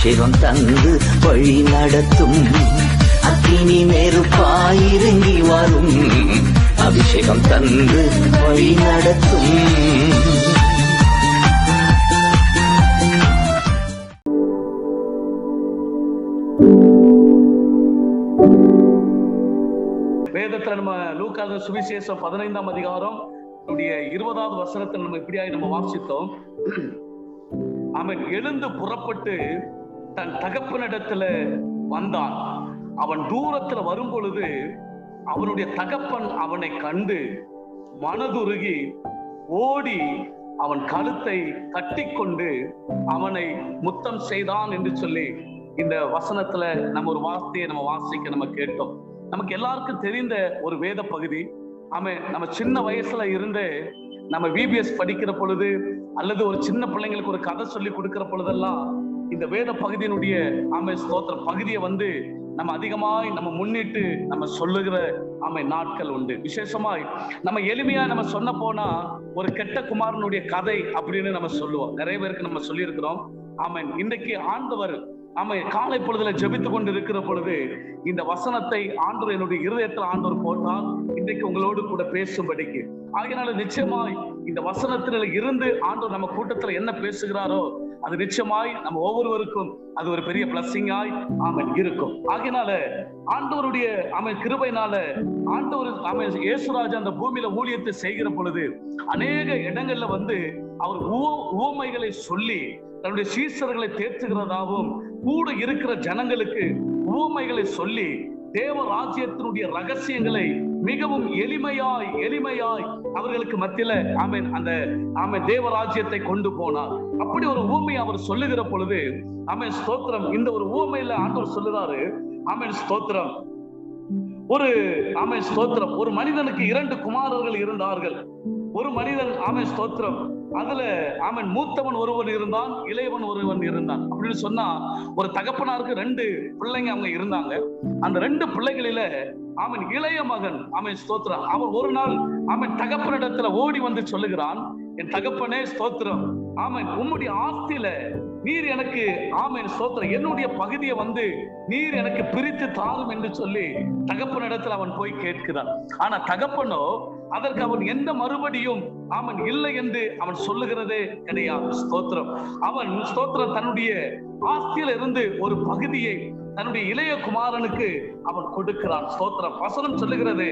அபிஷேகம் தந்து வழி நடத்தும். அக்கினி நெருப்பாயிறங்கி வரும். அபிஷேகம் தந்து வழி நடத்தும். வேதத்துல நம்ம லூக்கா சுவிசேஷம் 15ஆம் அதிகாரம் 20வது வசனத்தை நம்ம இப்படியாய் நம்ம வாசித்தோம். அவன் எழுந்து புறப்பட்டு தன் தகப்பனிடத்துல வந்தான். அவன் தூரத்துல வரும் பொழுது அவனுடைய தகப்பன் அவனை கண்டு மனதுருகி ஓடி அவன் கழுத்தை கட்டிக்கொண்டு அவனை முத்தம் செய்தான் என்று சொல்லி இந்த வசனத்துல நம்ம ஒரு வார்த்தையை நம்ம வாசிக்க நம்ம கேட்டோம். நமக்கு எல்லாருக்கும் தெரிந்த ஒரு வேத பகுதி. நம்ம சின்ன வயசுல இருந்து நம்ம VBS படிக்கிற பொழுது அல்லது ஒரு சின்ன பிள்ளைங்களுக்கு ஒரு கதை சொல்லி கொடுக்கிற பொழுதெல்லாம் இந்த வேத பகுதியினுடைய ஸ்தோத்திர பகுதியை நம்ம அதிகமாய் நம்ம முன்னிட்டு நம்ம சொல்லுகிற நாட்கள் உண்டு. விசேஷமாய் நம்ம எளிமையா நம்ம சொன்ன போனா ஒரு கெட்ட குமாரனுடைய கதை அப்படின்னு நம்ம சொல்லுவோம். நிறைய பேருக்கு நம்ம சொல்லி இருக்கிறோம். இன்றைக்கு ஆண்டவர் காலை பொழுதுல ஜெபித்து கொண்டு இருக்கிற பொழுது இந்த வசனத்தை ஆண்டவர் என்னுடைய இருதயத்தில் ஆண்டவர் போட்டால் இன்றைக்கு உங்களோடு கூட பேசும்படிக்கு. ஆகையினால நிச்சயமாய் இந்த வசனத்தில இருந்து ஆண்டவர் நம்ம கூட்டத்துல என்ன பேசுகிறாரோ அது நிச்சயமாய் நம்ம ஒவ்வொருவருக்கும் அது ஒரு பெரிய பிளஸிங்காய் இருக்கும். ஆகையினால ஆண்டவருடைய கிருபையினால ஆண்டவர் இயேசுராஜா அந்த பூமியில ஊழியத்தை செய்கிற பொழுது அநேக இடங்கள்ல அவர் உவமைகளை சொல்லி தன்னுடைய சீசர்களை தேற்றுகிறதாகவும் கூட இருக்கிற ஜனங்களுக்கு உவமைகளை சொல்லி தேவ ராஜ்யத்தினுடைய ரகசியங்களை மிகவும் எளிமையாய் அவர்களுக்கு மத்தியில அந்த தேவ ராஜ்யத்தை கொண்டு போனார். அப்படி ஒரு உவமையை அவர் சொல்லுகிற பொழுது ஸ்தோத்திரம், இந்த ஒரு உவமையில ஆண்டவர் சொல்லுறாரு ஸ்தோத்திரம், ஸ்தோத்திரம், ஒரு மனிதனுக்கு 2 குமாரர்கள் இருந்தார்கள். ஒரு மனிதன் ஸ்தோத்திரம், அதுல மூத்தவன் ஒருவன் இருந்தான், இளையவன் ஒருவன் இருந்தான். அப்படின்னு சொன்னா ஒரு தகப்பனாருக்கு 2 பிள்ளைங்க அவங்க இருந்தாங்க. அந்த 2 பிள்ளைகளில இளைய மகன் ஸ்தோத்திரம், அவன் ஒரு நாள் தகப்பனிடத்துல ஓடி சொல்லுகிறான், என் தகப்பனே ஸ்தோத்திரம், உம்முடைய ஆஸ்தியில நீர் எனக்கு ஸ்தோத்திரம் என்னுடைய பகுதியை நீர் எனக்கு பிரித்து தாரும் என்று சொல்லி தகப்பனிடத்துல அவன் போய் கேட்கிறான். ஆனா தகப்பனோ அதற்கு அவன் எந்த மறுபடியும் இல்லை என்று அவன் சொல்லுகிறதே கிடையாது. ஸ்தோத்திரம், அவன் ஸ்தோத்திரம் தன்னுடைய ஆஸ்தியில இருந்து ஒரு பகுதியை தன்னுடைய இளைய குமாரனுக்கு அவன் கொடுக்கிறான். ஸ்தோத்திரம், வசனம் சொல்லுகிறது,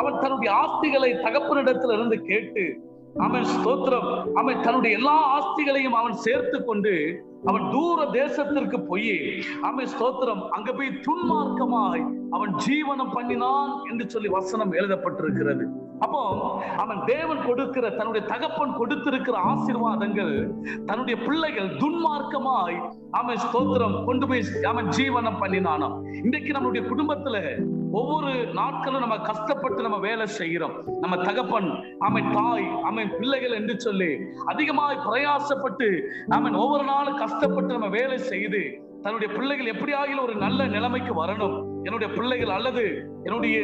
அவன் தன்னுடைய ஆஸ்திகளை தகப்பனிடத்துல இருந்து கேட்டு ஸ்தோத்திரம், தன்னுடைய எல்லா ஆஸ்திகளையும் அவன் சேர்த்து கொண்டு அவன் தூர தேசத்திற்கு போய் ஸ்தோத்திரம் அங்க போய் துன்மார்க்கமாய் அவன் ஜீவனம் பண்ணினான் என்று சொல்லி வசனம் எழுதப்பட்டிருக்கிறது. அப்போ அவன் தேவன் கொடுக்கிற தன்னுடைய தகப்பன் கொடுத்திருக்கிற ஆசீர்வாதங்கள் தன்னுடைய பிள்ளைகள் துன்மார்க்கமாய் ஸ்தோத்திரம் கொண்டு போய் அவன் ஜீவனம் பண்ணினானாம். இன்றைக்கு நம்மளுடைய குடும்பத்துல ஒவ்வொரு நாட்களும் நம்ம கஷ்டப்பட்டு நம்ம வேலை செய்கிறோம். நம்ம தகப்பன் தாய் பிள்ளைகள் என்று சொல்லி அதிகமாய் பிரயாசப்பட்டு ஒவ்வொரு நாளும் கஷ்டப்பட்டு நம்ம வேலை செய்து தன்னுடைய பிள்ளைகள் எப்படியாகிலும் ஒரு நல்ல நிலைமைக்கு வரணும், என்னுடைய பிள்ளைகள் அல்லது என்னுடைய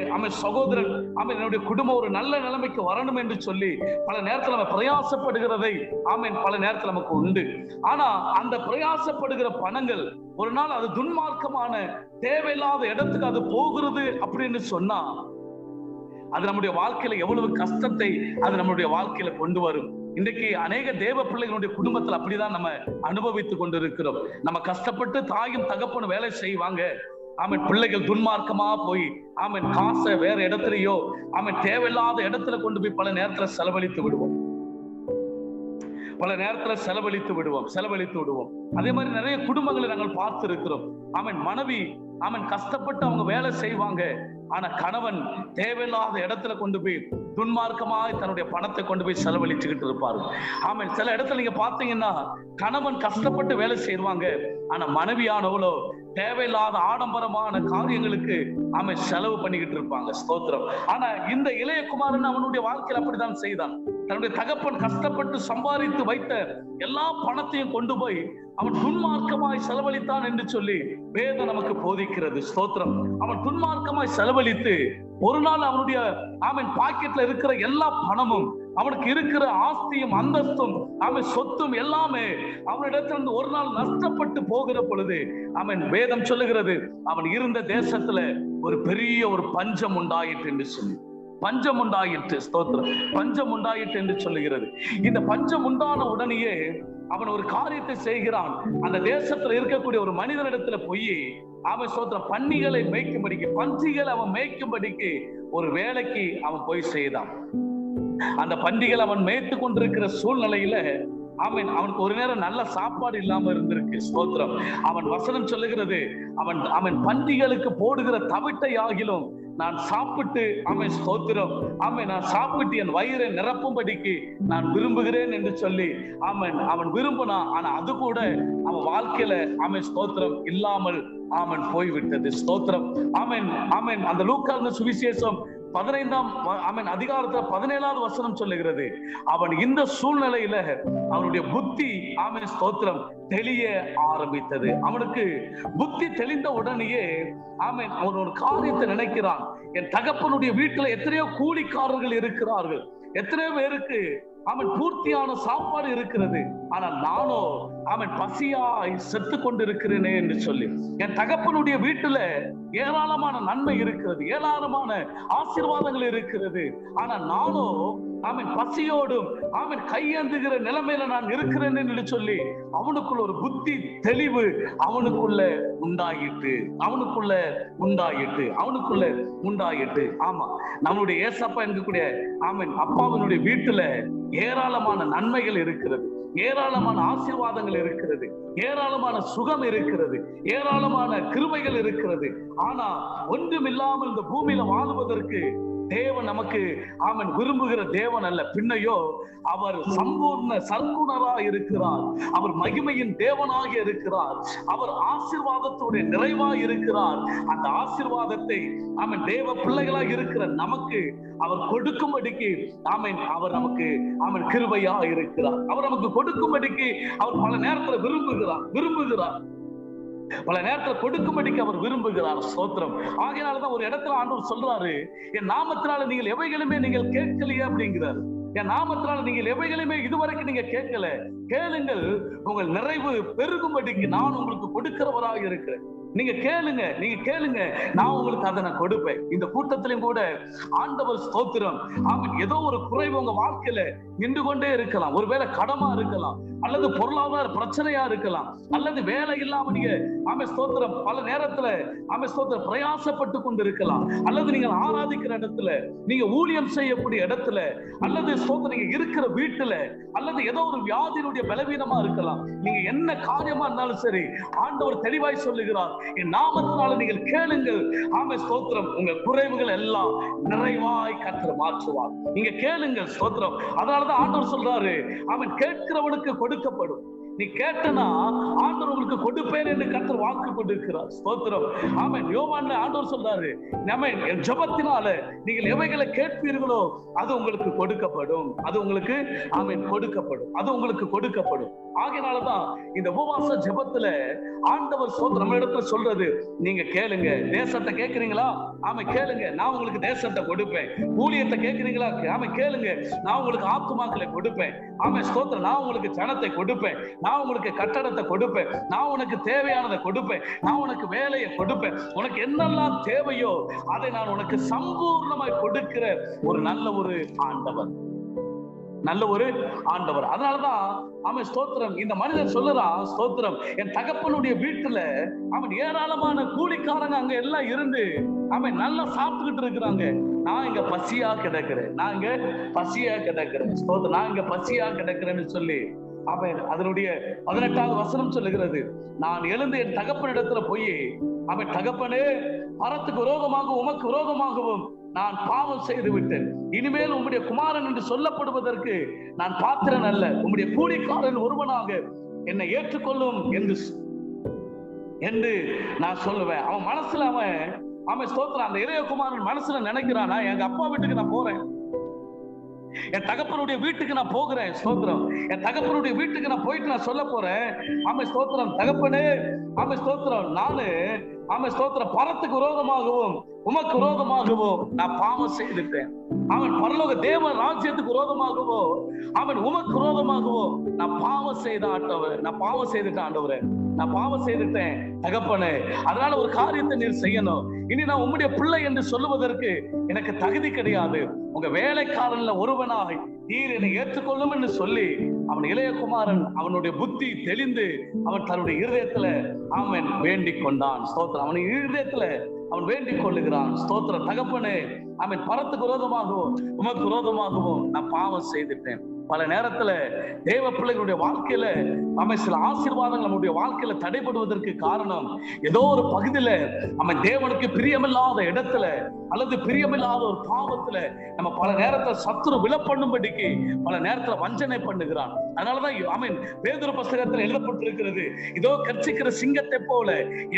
சகோதரன் என்னுடைய குடும்பம் ஒரு நல்ல நிலைமைக்கு வரணும் என்று சொல்லி பல நேரத்தில் நம்ம பிரயாசப்படுகிறதை பல நேரத்தில் நமக்கு உண்டு. ஆனா அந்த பிரயாசப்படுகிற பணங்கள் ஒரு நாள் அது துன்மார்க்கமான தேவையில்லாத இடத்துக்கு அது போகிறது அப்படின்னு சொன்னா அது நம்முடைய வாழ்க்கையில எவ்வளவு கஷ்டத்தை அது நம்மளுடைய வாழ்க்கையில கொண்டு வரும். இன்றைக்கு அநேக தேவ பிள்ளைகளுடைய குடும்பத்தில் அப்படிதான் நம்ம அனுபவித்துக் கொண்டிருக்கிறோம். நம்ம கஷ்டப்பட்டு தாயும் தகப்பனும் வேலை செய்வாங்க, பிள்ளைகள் துன்மார்க்கமா போய் காசை வேற இடத்துலயோ தேவையில்லாத இடத்துல கொண்டு போய் பல நேரத்துல செலவழித்து விடுவோம். அதே மாதிரி நிறைய குடும்பங்களை நாங்கள் பார்த்து இருக்கிறோம். மனைவி கஷ்டப்பட்டு அவங்க வேலை செய்வாங்க, ஆனா கணவன் தேவையில்லாத இடத்துல கொண்டு போய் துன்மார்க்கமாய் தன்னுடைய பணத்தை கொண்டு போய் செலவழிச்சுக்கிட்டு இருப்பாரு. சில இடத்துல நீங்க பாத்தீங்கன்னா கணவன் கஷ்டப்பட்டு வேலை செய்வாங்க, ஆனா மனைவியானவளோ தேவையில்லாத ஆடம்பரமான காரியங்களுக்கு செலவு பண்ணிக்கிட்டு இருப்பாங்க. ஸ்தோத்திரம். ஆனா இந்த இளைய குமாரன் அவனுடைய வாழ்க்கையில் அப்படித்தான் செய்தான். தன்னுடைய தகப்பன் கஷ்டப்பட்டு சம்பாதித்து வைத்த எல்லா பணத்தையும் கொண்டு போய் அவன் துன்மார்க்கமாய் செலவழித்தான் என்று சொல்லி வேதம் நமக்கு போதிக்கிறது. ஸ்தோத்திரம். அவன் துன்மார்க்கமாய் செலவழித்து ஒரு நாள் அவனுடைய பாக்கெட்ல இருக்கிற எல்லா பணமும் அவனுக்கு இருக்கிற ஆஸ்தியும் அந்தஸ்தும் அவன் சொத்தும் எல்லாமே அவனிடத்திலிருந்து ஒரு நாள் நஷ்டப்பட்டு போகிற பொழுது அவன் வேதம் சொல்லுகிறது அவன் இருந்த தேசத்துல ஒரு பெரிய ஒரு பஞ்சம் உண்டாயிற்று என்று சொல்லி, பஞ்சம் உண்டாயிற்று. ஸ்தோத்திரம். பஞ்சம் உண்டாயிற்று என்று சொல்லுகிறது. இந்த பஞ்சம் உண்டான உடனேயே அவன் ஒரு காரியத்தை செய்கிறான். அந்த தேசத்துல இருக்கக்கூடிய ஒரு மனிதனிடத்துல போய் அவன் ஸ்தோத்திரம் பன்னிகளை மேய்க்கும்படிக்கு, பன்றிகளை அவன் மேய்க்கும்படிக்கு ஒரு வேலைக்கு அவன் போய் செய்தான். அந்த பன்றிகள் அவன் மேய்த்து கொண்டிருக்கிற சூழ்நிலையில அவனுக்கு ஒரு நேரம் நல்ல சாப்பாடு இல்லாம இருந்திருக்கு. ஸ்தோத்திரம். அவன் வசனம் சொல்லுகிறது, அவன் பன்றிகளுக்கு போடுகிற தவிட்டை ஆகிலும் நான் சாப்பிட்டு ஸ்தோத்திரம் நான் சாப்பிட்டு என் வயிறை நிரப்பும்படிக்கு நான் விரும்புகிறேன் என்று சொல்லி அவன் விரும்பினான். ஆனா அது கூட அவன் வாழ்க்கையில ஸ்தோத்திரம் இல்லாமல் போய்விட்டது. ஸ்தோத்திரம். அந்த லூக்கா சுவிசேஷம் 15ஆம் அதிகாரத்துல 17வது வசனம் சொல்லுகிறது, அவன் இந்த சூழ்நிலையில அவனுடைய புத்தி ஸ்தோத்திரம் தெளிய ஆரம்பித்தது. அவனுக்கு புத்தி தெளிந்த உடனேயே அவன் ஒரு காரியத்தை நினைக்கிறான். என் தகப்பனுடைய வீட்டுல எத்தனையோ கூலிக்காரர்கள் இருக்கிறார்கள், எத்தனையோ பேருக்கு பூர்த்தியான சாப்பாடு இருக்கிறது, ஆனால் நானோ பசியாய் செத்து கொண்டிருக்கிறேனே என்று சொல்லி, என் தகப்பனுடைய வீட்டுல ஏராளமான நன்மை இருக்கிறது, ஏராளமான ஆசீர்வாதங்கள் இருக்கிறது, ஆனா நானோ பசியோடும் கையேந்துகிற நிலைமையில நான் இருக்கிறேன் என்று சொல்லி அவனுக்குள்ள ஒரு புத்தி தெளிவு அவனுக்குள்ள உண்டாயிட்டு. ஆமா, நம்மளுடைய ஏசப்பா என்கக்கூடிய அப்பாவினுடைய வீட்டுல ஏராளமான நன்மைகள் இருக்கிறது, ஏராளமான ஆசீர்வாதங்கள் இருக்கிறது, ஏராளமான சுகம் இருக்கிறது, ஏராளமான கிருபைகள் இருக்கிறது. ஆனா ஒன்றுமில்லாமல் இந்த பூமியில வாழுவதற்கு தேவன் நமக்கு விரும்புகிற தேவன் அல்ல. பின்னையோ அவர் சம்பூர்ண சர்க்குணராக இருக்கிறார், அவர் மகிமையின் தேவனாக இருக்கிறார், அவர் ஆசீர்வாதத்துடைய நிறைவாக இருக்கிறார். அந்த ஆசீர்வாதத்தை தேவ பிள்ளைகளாக இருக்கிற நமக்கு அவர் கொடுக்கும்படிக்கு அவர் நமக்கு கிருபையா இருக்கிறார். அவர் நமக்கு கொடுக்கும்படிக்கு அவர் பல நேரத்துல விரும்புகிறார் பல நேரத்துல கொடுக்கும்படிக்கு அவர் விரும்புகிறார். ஸ்தோத்திரம். ஆகையினாலதான் ஒரு இடத்துல ஆண்டவர் சொல்றாரு, என் நாமத்தினால நீங்கள் எவைகளுமே நீங்கள் கேட்கலையே அப்படிங்கிறார். என் நாமத்தினால நீங்கள் எவைகளுமே இதுவரைக்கும் நீங்க கேட்கல, கேளுங்கள், உங்கள் நிறைவு பெருகும்படிக்கு நான் உங்களுக்கு கொடுக்கிறவராக இருக்கிறேன். நீங்க கேளுங்க, நான் உங்களுக்கு அதை நான் கொடுப்பேன். இந்த கூட்டத்திலும் கூட ஆண்டவர் ஸ்தோத்திரம் ஏதோ ஒரு குறைவு உங்க வாழ்க்கையில நின்று கொண்டே இருக்கலாம். ஒருவேளை கடமா இருக்கலாம், அல்லது பொருளாதார பிரச்சனையா இருக்கலாம், அல்லது வேலை இல்லாம நீங்க ஸ்தோத்திரம் பல நேரத்துல ஸ்தோத்திரம் பிரயாசப்பட்டு கொண்டு இருக்கலாம், அல்லது நீங்கள் ஆராதிக்கிற இடத்துல, நீங்க ஊழியம் செய்யக்கூடிய இடத்துல, அல்லது ஸ்தோத்திரம் நீங்க இருக்கிற வீட்டுல, அல்லது ஏதோ ஒரு வியாதியினுடைய பலவீனமா இருக்கலாம். நீங்க என்ன காரியமா இருந்தாலும் சரி, ஆண்டவர் தெளிவாய் சொல்லுகிறார், என் நாமத்தினால நீங்கள் கேளுங்கள், ஸ்தோத்திரம் உங்க குறைவுகள் எல்லாம் நிறைவாய் கர்த்தர் மாற்றுவார். நீங்க கேளுங்கள். ஸ்தோத்திரம். அதனாலதான் ஆண்டவர் சொல்றாரு, அவன் கேட்கிறவனுக்கு கொடுக்கப்படும். நீ கேட்டனா ஆண்டவர் உங்களுக்கு கொடுப்பேன் என்று கர்த்தர் வாக்கு கொண்டிருக்கிறார். ஸ்தோத்திரம். யோவான்ல ஆண்டவர் சொல்றாரு, என் ஜெபத்தினால நீங்கள் எவைகளை கேட்பீர்களோ அது உங்களுக்கு கொடுக்கப்படும், அது உங்களுக்கு கொடுக்கப்படும். ஆகையினாலதான் இந்த உபவாச ஜெபத்துல ஆண்டவர் நம்ம இடத்துல சொல்றது, நீங்க கேளுங்க. தேசத்தை கேட்கிறீங்களா? கேளுங்க, நான் உங்களுக்கு தேசத்தை கொடுப்பேன். ஊழியத்தை கேட்கிறீங்களா? கேளுங்க, நான் உங்களுக்கு ஆத்துமாக்களை கொடுப்பேன். ஸ்தோத்திரம். நான் உங்களுக்கு ஜனத்தை கொடுப்பேன், நான் உங்களுக்கு கட்டடத்தை கொடுப்பேன், நான் உனக்கு தேவையானதை கொடுப்பேன், நான் உனக்கு வேலையை கொடுப்பேன். உனக்கு என்னெல்லாம் தேவையோ அதை நான் உனக்கு சம்பூர்ணமாய் கொடுக்கிற ஒரு நல்ல ஒரு ஆண்டவர். அதனாலதான் ஸ்தோத்திரம் இந்த மனிதன் சொல்லுறான், ஸ்தோத்திரம், என் தகப்பனுடைய வீட்டுல ஏராளமான கூலிக்காரங்க அங்க எல்லாம் இருந்து நல்லா சாப்பிட்டுக்கிட்டு இருக்கிறாங்க. நான் இங்க பசியா கிடக்கிறேன். ஸ்தோத்திரம். நான் இங்க பசியா கிடக்கிறேன்னு சொல்லி அதனுடைய 18வது வசனம் சொல்லுகிறது, நான் எழுந்து என் தகப்பனிடத்துல போய், தகப்பனே, பரத்துக்கு விரோதமாகவும் உமக்கு விரோதமாகவும் நான் பாவம் செய்து விட்டேன். இனிமேல் உம்முடைய குமாரன் என்று சொல்லப்படுவதற்கு நான் பாத்திரன் அல்ல. உம்முடைய கூலிக்காரன் ஒருவனாக என்னை ஏற்றுக்கொள்ளும் என்று நான் சொல்லுவேன். அவன் மனசுல அவன் ஸ்தோத்திரம் அந்த இளையகுமாரன் மனசுல நினைக்கிறானா, எங்க அப்பா வீட்டுக்கு நான் போறேன், என் தகப்பனுடைய வீட்டுக்கு நான் போகிறேன். ஸ்தோத்திரம். என் தகப்பனுடைய வீட்டுக்கு நான் போயிட்டு நான் சொல்ல போறேன், ஸ்தோத்திரம், தகப்பனே, ஸ்தோத்திரம், நானு ஆமென் ஸ்தோத்திரம், பரத்துக்கு விரோதமாகவும் உமக்கு விரோதமாகவும் நான் பாவம் செய்துட்டேன். அவன் பரலோக தேவ ராஜ்யத்துக்கு விரோதமாகவோ அவன் உமக்கு விரோதமாகவோ நான் பாவம் செய்துட்டேன் ஆண்டவரே, நான் பாவம் செய்துட்டேன் தகப்பனே. அதனால ஒரு காரியத்தை நீர் செய்யணும். இனி நான் உம்முடைய பிள்ளை என்று சொல்லுவதற்கு எனக்கு தகுதி கிடையாது. உங்க வேலைக்காரன்ல ஒருவனாய் நீர் என்னை ஏற்றுக்கொள்ளும் என்று சொல்லி அவன் இளையகுமாரன் அவனுடைய புத்தி தெளிந்து அவன் தன்னுடைய இருதயத்துல அவன் வேண்டிக் கொண்டான். ஸ்தோத்திரம். அவன் இருதயத்துல அவன் வேண்டிக் கொள்ளுகிறான். ஸ்தோத்திரம். தகப்பனே, அவன் பரத்துக்கு விரோதமாகவும் உமக்கு விரோதமாகவும் நான் பாவம் செய்துட்டேன். பல நேரத்துல தேவ பிள்ளைகளுடைய வாழ்க்கையில அவன் சில ஆசீர்வாதங்கள் நம்முடைய வாழ்க்கையில தடைபடுவதற்கு காரணம் ஏதோ ஒரு பகுதியில அவன் தேவனுக்கு பிரியமில்லாத இடத்துல அல்லது பிரியமில்லாத ஒரு பாவத்துல நம்ம பல நேரத்துல சத்துரு விழப்பண்ணும்படிக்கு பல நேரத்துல வஞ்சனை பண்ணுகிறான். அதனாலதான் அவன் பேதுரு புஸ்தகத்துல எழுதப்பட்டிருக்கிறது, இதோ கர்ச்சிக்கிற சிங்கத்தை போல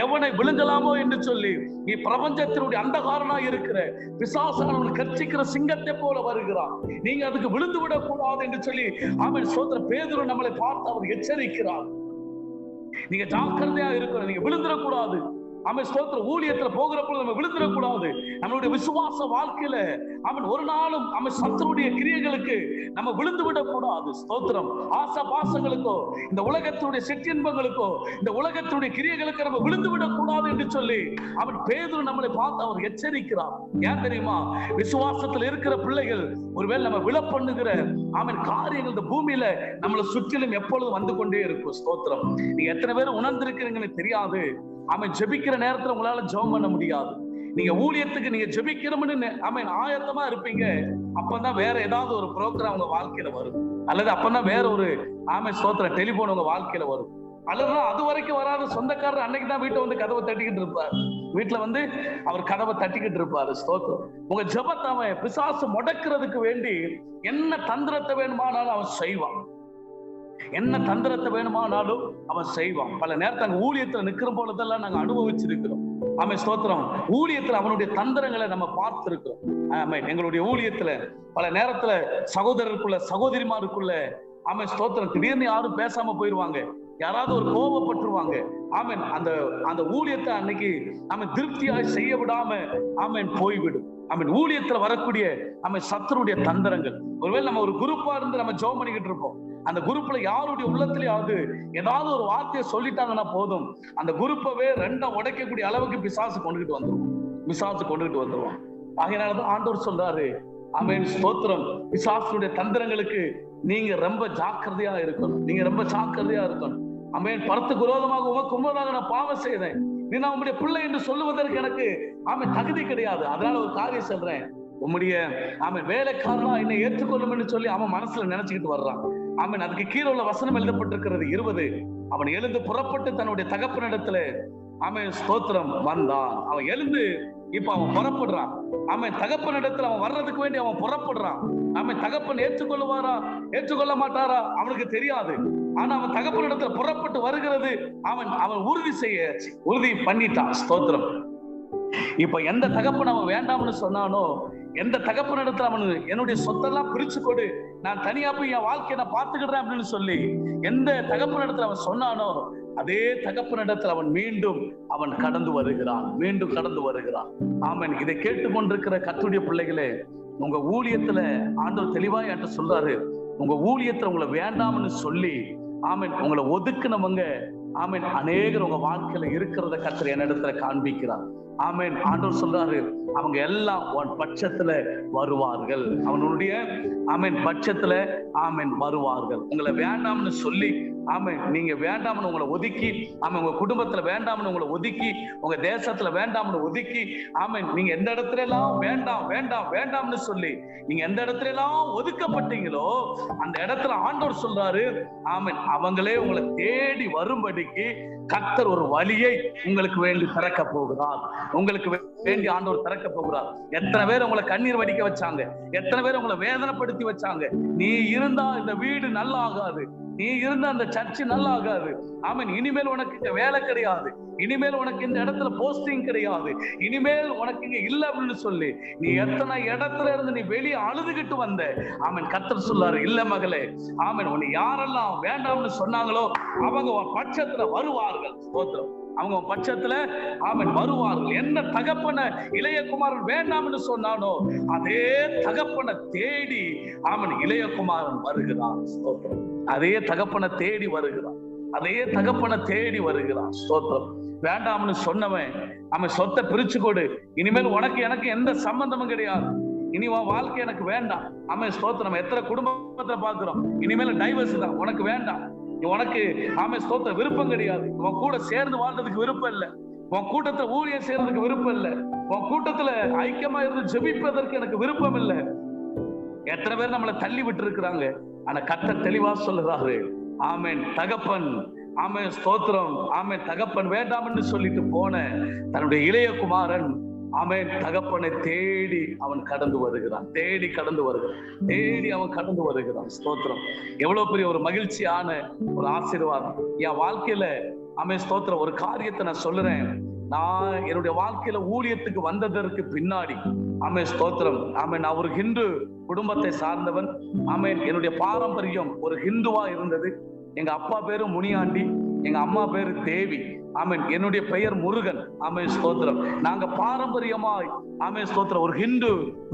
எவனை விழுங்கலாமோ என்று சொல்லி நீ பிரபஞ்சத்தினுடைய அந்தகாரனாய் இருக்கிற பிசாசானவன் கர்ச்சிக்கிற சிங்கத்தை போல வருகிறான், நீங்க அதுக்கு விழுந்து விடக் கூடாது என்று சொல்லி அவன் சோதர பேதுரு நம்மளை பார்த்து அவர் எச்சரிக்கிறார். நீங்க ஜாக்கிரதையா இருக்கணும், நீங்க விழுந்துடக்கூடாது. அவன் ஸ்தோத்திர ஊழியத்துல போகிற பொழுது நம்ம விழுந்துடக்கூடாது. நம்மளுடைய விசுவாச வாழ்க்கையில அவன் ஒரு நாளும் அவன் சத்துருடைய கிரியைகளுக்கு நம்ம விழுந்து விடக்கூடாது. ஸ்தோத்திரம். ஆசா பாசங்களுக்கோ இந்த உலகத்தினுடைய சிற்றின்பங்களுக்கோ இந்த உலகத்தினுடைய கிரியைகளுக்கு நம்ம விழுந்து விடக்கூடாது என்று சொல்லி அவன் பேதுரு நம்மளை பார்த்து அவர் எச்சரிக்கிறார். ஏன் தெரியுமா? விசுவாசத்தில் இருக்கிற பிள்ளைகள் ஒருவேளை நம்ம விழ பண்ணுகிற அவன் காரியங்கள் இந்த பூமியில நம்மளை சுற்றிலும் எப்பொழுதும் வந்து கொண்டே இருக்கும். ஸ்தோத்திரம். நீங்க எத்தனை பேர் உணர்ந்திருக்கிறீங்கன்னு தெரியாது. அவன் ஜெபிக்கிற நேரத்துல உங்களால ஜெபம் பண்ண முடியாது. நீங்க ஊழியத்துக்கு நீங்க ஜெபிக்கிறோம்னு அவன் ஆயத்தமா இருப்பீங்க, அப்பதான் வேற ஏதாவது ஒரு புரோகிராம் உங்க வாழ்க்கையில வரும், அல்லது அப்பதான் வேற ஒரு ஸ்தோத்திர டெலிபோன் உங்க வாழ்க்கையில வரும், அல்லது அது வரைக்கும் வராத சொந்தக்காரர் அன்னைக்குதான் வீட்டை வந்து கதவை தட்டிக்கிட்டு இருப்பார், வீட்டுல வந்து அவர் கதவை தட்டிக்கிட்டு இருப்பாரு. ஸ்தோத்திரம். உங்க ஜெபத்தை அவன் பிசாசு முடக்கிறதுக்கு வேண்டி என்ன தந்திரத்தை வேணுமானாலும் அவன் செய்வான், என்ன தந்திரத்தை வேணுமானாலும் அவன் செய்வான். பல நேரத்தை அங்க ஊழியத்துல நிக்கிற போலதெல்லாம் நாங்க அனுபவிச்சிருக்கிறோம். ஆமென் ஸ்தோத்திரம். ஊழியத்துல அவனுடைய தந்திரங்களை நம்ம பார்த்திருக்கிறோம். ஆமென். எங்களுடைய ஊழியத்துல பல நேரத்துல சகோதரருக்குள்ள சகோதரிமாருக்குள்ள ஆமென் ஸ்தோத்திரம் திடீர்னு யாரும் பேசாம போயிருவாங்க, யாராவது ஒரு கோபப்பட்டுருவாங்க. ஆமென். அந்த ஊழியத்தை அன்னைக்கு அவன் திருப்தியாய் செய்ய விடாம ஆமென் போய்விடும். ஆமென். ஊழியத்துல வரக்கூடிய ஆமென் சத்துருடைய தந்திரங்கள். ஒருவேளை நம்ம ஒரு குரூப்பா இருந்து நம்ம ஜெபம் பண்ணிக்கிட்டு இருப்போம், அந்த குரூப்ல யாருடைய உள்ளத்திலேயாவது ஏதாவது ஒரு வார்த்தையை சொல்லிட்டாங்கன்னா போதும், அந்த குரூப்பவே ரெண்டா உடைக்கக்கூடிய அளவுக்கு பிசாசு கொண்டுகிட்டு வந்துருவான். ஆகையினாலதான் ஆண்டவர் சொல்றாரு, ஆமென் ஸ்தோத்திரம், பிசாசுடைய தந்திரங்களுக்கு நீங்க ரொம்ப ஜாக்கிரதையா இருக்கணும். ஆமென். பரத்துக்கு விரோதமாக உமக்கு முன்பதாக நான் பாவம் செய்தேன், நீ நான் உம்முடைய பிள்ளை என்று சொல்லுவதற்கு எனக்கு ஆமென் தகுதி கிடையாது. அதனால ஒரு காரியம் சொல்றேன், உம்முடைய ஆமென் வேலைக்காரனா என்னை ஏற்றுக்கொள்ளும் சொல்லி அவன் மனசுல நினைச்சுக்கிட்டு வர்றான். ஆமென். அதுக்கு கீழே உள்ள வசனம் எழுதப்பட்டிருக்கிறது 20. அவன் எழுந்து புறப்பட்டு தன்னுடைய தகப்பனிடத்துல ஆமென் ஸ்தோத்திரம் வந்தான். அவன் எழுந்து இப்ப அவன் புறப்படுறான். அவன் தகப்பனிடத்துல அவன் வர்றதுக்கு வேண்டி அவன் புறப்படுறான். அவன் தகப்பன் ஏற்றுக்கொள்ளுவாரா ஏற்றுக்கொள்ள மாட்டாரா அவனுக்கு தெரியாது. ஆனா அவன் தகப்பனிடத்துல புறப்பட்டு வருகிறது அவன் உறுதி பண்ணிட்டான். ஸ்தோத்திரம். இப்ப எந்த தகப்பன் அவன் வேண்டாம்னு சொன்னானோ, எந்த தகப்பனிடத்துல அவனு என்னுடைய சொத்தெல்லாம் பிரிச்சு கொடு, நான் தனியா போய் என் வாழ்க்கையை நான் பார்த்துக்கிடுறேன் அப்படின்னு சொல்லி எந்த தகப்பனிடத்துல அவன் சொன்னானோ, அதே தகப்பனிடத்துல அவன் மீண்டும் கடந்து வருகிறான். ஆமென். இதை கேட்டுக்கொண்டிருக்கிற கர்த்தருடைய பிள்ளைகளே, உங்க ஊழியத்துல ஆண்டவர் தெளிவா என்கிட்ட சொல்றாரு, உங்க ஊழியத்துல உங்களை வேண்டாம்னு சொல்லி ஆமென் உங்களை ஒதுக்குனவங்க ஆமென் அநேகர் உங்க வாழ்க்கையில இருக்கிறத கர்த்தர் என்னிடத்துல காண்பிக்கிறார். ஆமென். ஆண்டவர் சொல்றாரு, அவங்க எல்லாம் உன் பட்சத்துல வருவார்கள், அவனுடைய ஆமென் பட்சத்துல ஆமென் வருவார்கள். உங்களை வேண்டாம்னு சொல்லி ஆமென் நீங்க வேண்டாம்னு உங்களை ஒதுக்கி, ஆமென் உங்க குடும்பத்துல வேண்டாம்னு உங்களை ஒதுக்கி, உங்க தேசத்துல வேண்டாம்னு ஒதுக்கி, ஆமென் நீங்க எந்த இடத்துல எல்லாம் வேண்டாம்னு சொல்லி நீங்க எந்த இடத்துல எல்லாம் ஒதுக்கப்பட்டீங்களோ அந்த இடத்துல ஆண்டவர் சொல்றாரு, ஆமென் அவங்களே உங்களை தேடி வரும்படிக்கு கர்த்தர் ஒரு வழியை உங்களுக்கு வேண்டி திறக்க போகிறார். உங்களுக்கு வேண்டி ஆண்டவர் திறக்க போகிறார். எத்தனை பேர் உங்களை கண்ணீர் வடிக்க வச்சாங்க, எத்தனை பேர் உங்களை வேதனைப்படுத்தி வச்சாங்க. நீ இருந்தா இந்த வீடு நல்லா ஆகாது, நீ இருந்த அந்த சர்ச்சு நல்லா ஆகாது, ஆமென் இனிமேல் உனக்கு இங்க வேலை கிடையாது, இனிமேல் உனக்கு இந்த இடத்துல போஸ்டிங் கிடையாது, இனிமேல் உனக்கு இங்க இல்ல அப்படின்னு சொல்லி நீ எத்தனை இடத்துல இருந்து நீ வெளியே அழுதுகிட்டு வந்த. ஆமென். கர்த்தர் சொல்லாரு, இல்ல மகளே, ஆமென் உன்னை யாரெல்லாம் வேண்டாம்னு சொன்னாங்களோ அவங்க பட்சத்துல வருவார்கள். ஸ்தோத்திரம். அவங்க பட்சத்துல ஆமென் வருவார்கள். என்ன தகப்பனை இளைய குமாரன் வேண்டாம் என்று சொன்னானோ அதே தகப்பனை தேடி ஆமென் இளைய குமாரன் வருகிறான். ஸ்தோத்திரம். அதே தகப்பனை தேடி வருகிறான். அதே தகப்பனை தேடி வருகிறான். ஸ்தோத்திரம். வேண்டாம்னு சொன்னவன் அவன் சொத்தை பிரிச்சு கொடு, இனிமேல் உனக்கு எனக்கு எந்த சம்பந்தமும் கிடையாது, இனி உன் வாழ்க்கை எனக்கு வேண்டாம். அவன் ஸ்தோத்திரம். எத்தனை குடும்பத்தை பார்க்கிறோம், இனிமேல் டைவர்ஸ் தான், உனக்கு வேண்டாம், உனக்கு அவன் ஸ்தோத்திர விருப்பம் கிடையாது, உன் கூட சேர்ந்து வாழ்றதுக்கு விருப்பம் இல்லை, உன் கூட்டத்துல ஊழியம் செய்யறதுக்கு விருப்பம் இல்லை, உன் கூட்டத்துல ஐக்கியமா இருந்து ஜெபிப்பதற்கு எனக்கு விருப்பம் இல்லை. எத்தனை பேர் நம்மளை தள்ளி விட்டு இருக்கிறாங்க. ஆனா கர்த்தர் தெளிவா சொல்லுறாரு, ஆமென் தகப்பன், ஆமென் ஸ்தோத்திரம், ஆமென் தகப்பன் வேண்டாம் என்று சொல்லிட்டு போன தன்னுடைய இளைய குமாரன் ஆமென் தகப்பனை தேடி அவன் கடந்து வருகிறான். தேடி கடந்து வருகிறான். தேடி அவன் கடந்து வருகிறான். ஸ்தோத்திரம். எவ்வளவு பெரிய ஒரு மகிழ்ச்சியான ஒரு ஆசீர்வாதம் என் வாழ்க்கையில. ஆமென் ஸ்தோத்திரம். ஒரு காரியத்தை நான் சொல்லுறேன். நான் என்னுடைய வாழ்க்கையில ஊழியத்துக்கு வந்ததற்கு பின்னாடி ஆமென் ஸ்தோத்திரம், ஆமென் நான் ஒரு ஹிந்து குடும்பத்தை சார்ந்தவன். ஆமென் என்னுடைய பாரம்பரியம் ஒரு ஹிந்துவா இருந்தது. எங்க அப்பா பேரு முனியாண்டி, எங்க அம்மா பேரு தேவி. ஆமென் என்னுடைய பெயர் முருகன். ஆமென் ஸ்தோத்திரம். நாங்க பாரம்பரியமாய் ஆமென் ஸ்தோத்திரம் ஒரு ஹிந்து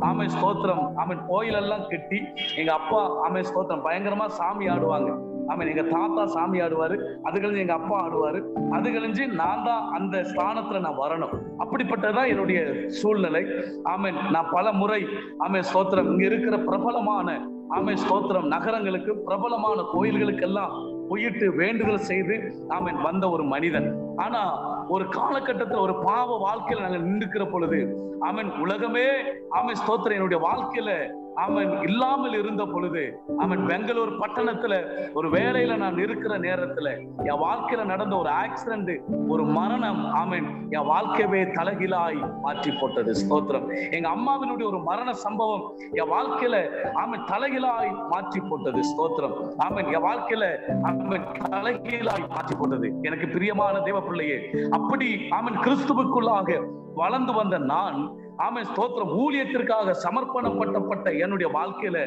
ஆமென் ஸ்தோத்திரம் ஆமென் கோயில் எல்லாம் கட்டி எங்க அப்பா ஆமென் ஸ்தோத்திரம் பயங்கரமா சாமி ஆடுவாங்க. ஆமென் எங்க தாத்தா சாமி ஆடுவாரு, அது கழிஞ்சு எங்க அப்பா ஆடுவாரு, அது கழிஞ்சு நான் தான் அந்த ஸ்தானத்துல நான் வரணும். அப்படிப்பட்டதான் என்னுடைய சூழ்நிலை. ஆமென் நான் பல முறை ஆமென் ஸ்தோத்திரம் இங்க இருக்கிற பிரபலமான ஆமென் ஸ்தோத்திரம் நகரங்களுக்கு பிரபலமான கோயில்களுக்கெல்லாம் போயிட்டு வேண்டுதல் செய்து ஆமென் வந்த ஒரு மனிதன். ஆனா ஒரு காலகட்டத்தில் ஒரு பாவ வாழ்க்கையில நாங்கள் நின்றுக்கிற பொழுது ஆமென் உலகமே ஆமென் ஸ்தோத்திரம் என்னுடைய வாழ்க்கையில ஆமென் இல்லாமல் இருந்த பொழுது ஆமென் பெங்களூர் பட்டணத்துல ஒரு வேலையில நான் இருக்கிற நேரத்துல என் வாழ்க்கையில நடந்த ஒரு ஆக்சிடென்ட், ஒரு மரணம் ஆமென் என் வாழ்க்கையவே தலைகீழாய் மாற்றி போட்டது. ஸ்தோத்திரம். எங்க அம்மாவினுடைய ஒரு மரண சம்பவம் என் வாழ்க்கையில ஆமென் தலைகீழாய் மாற்றி போட்டது. ஸ்தோத்திரம். ஆமென் என் வாழ்க்கையில ஆமென் தலைகீழாய் மாற்றி போட்டது. எனக்கு பிரியமான தேவ பிள்ளையே, அப்படி ஆமென் கிறிஸ்துவுக்குள்ளாக வளர்ந்து வந்த நான் ஆமென் ஸ்தோத்திரம் ஊழியத்திற்காக சமர்ப்பணப்பட்ட என்னுடைய வாழ்க்கையில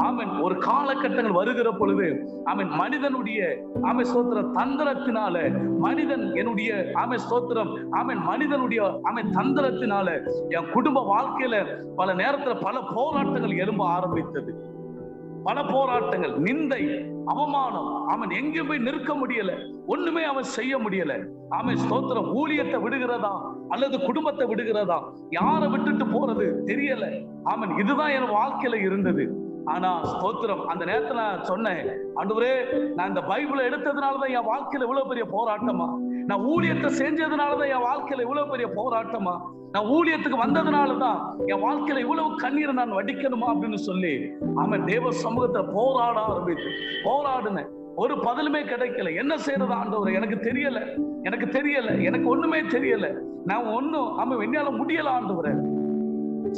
ஆமென் ஒரு காலகட்டங்கள் வருகிற பொழுது ஆமென் மனிதனுடைய ஆமென் ஸ்தோத்திரம் தந்திரத்தினால மனிதன் என்னுடைய ஆமென் ஸ்தோத்திரம் ஆமென் மனிதனுடைய ஆமென் தந்திரத்தினால என் குடும்ப வாழ்க்கையில பல நேரத்துல பல போராட்டங்கள் எழும்ப ஆரம்பித்தது. பல போராட்டங்கள், நிந்தை, அவமானம். அவன் எங்கே போய் நிற்க முடியல, ஒண்ணுமே அவன் செய்ய முடியல. ஆமென் ஸ்தோத்திரம். ஊழியத்தை விடுகிறதா அல்லது குடும்பத்தை விடுகிறதா, யாரை விட்டுட்டு போறது தெரியல. ஆமென் இதுதான் என் வாழ்க்கையில இருந்தது. ஆனா ஸ்தோத்திரம் அந்த நேரத்துல நான் சொன்னேன், ஆண்டவரே நான் இந்த பைபிளை எடுத்ததுனாலதான் என் வாழ்க்கையில இவ்வளவு பெரிய போராட்டமா, நான் ஊழியத்தை செஞ்சதுனாலதான் என் வாழ்க்கையில இவ்வளவு பெரிய போராட்டமா, நான் ஊழியத்துக்கு வந்ததுனாலதான் என் வாழ்க்கையில இவ்வளவு கண்ணீரை நான் வடிக்கணுமா அப்படின்னு சொல்லி ஆமென் தேவ சமூகத்தை போராட ஆரம்பித்து போராடுனேன். ஒரு பதிலுமே கிடைக்கல. என்ன செய்யறது ஆண்டவரே, எனக்கு தெரியல, எனக்கு தெரியல, எனக்கு ஒண்ணுமே தெரியல, நான் ஒண்ணும் ஆமென் என்னால முடியல ஆண்டவரே.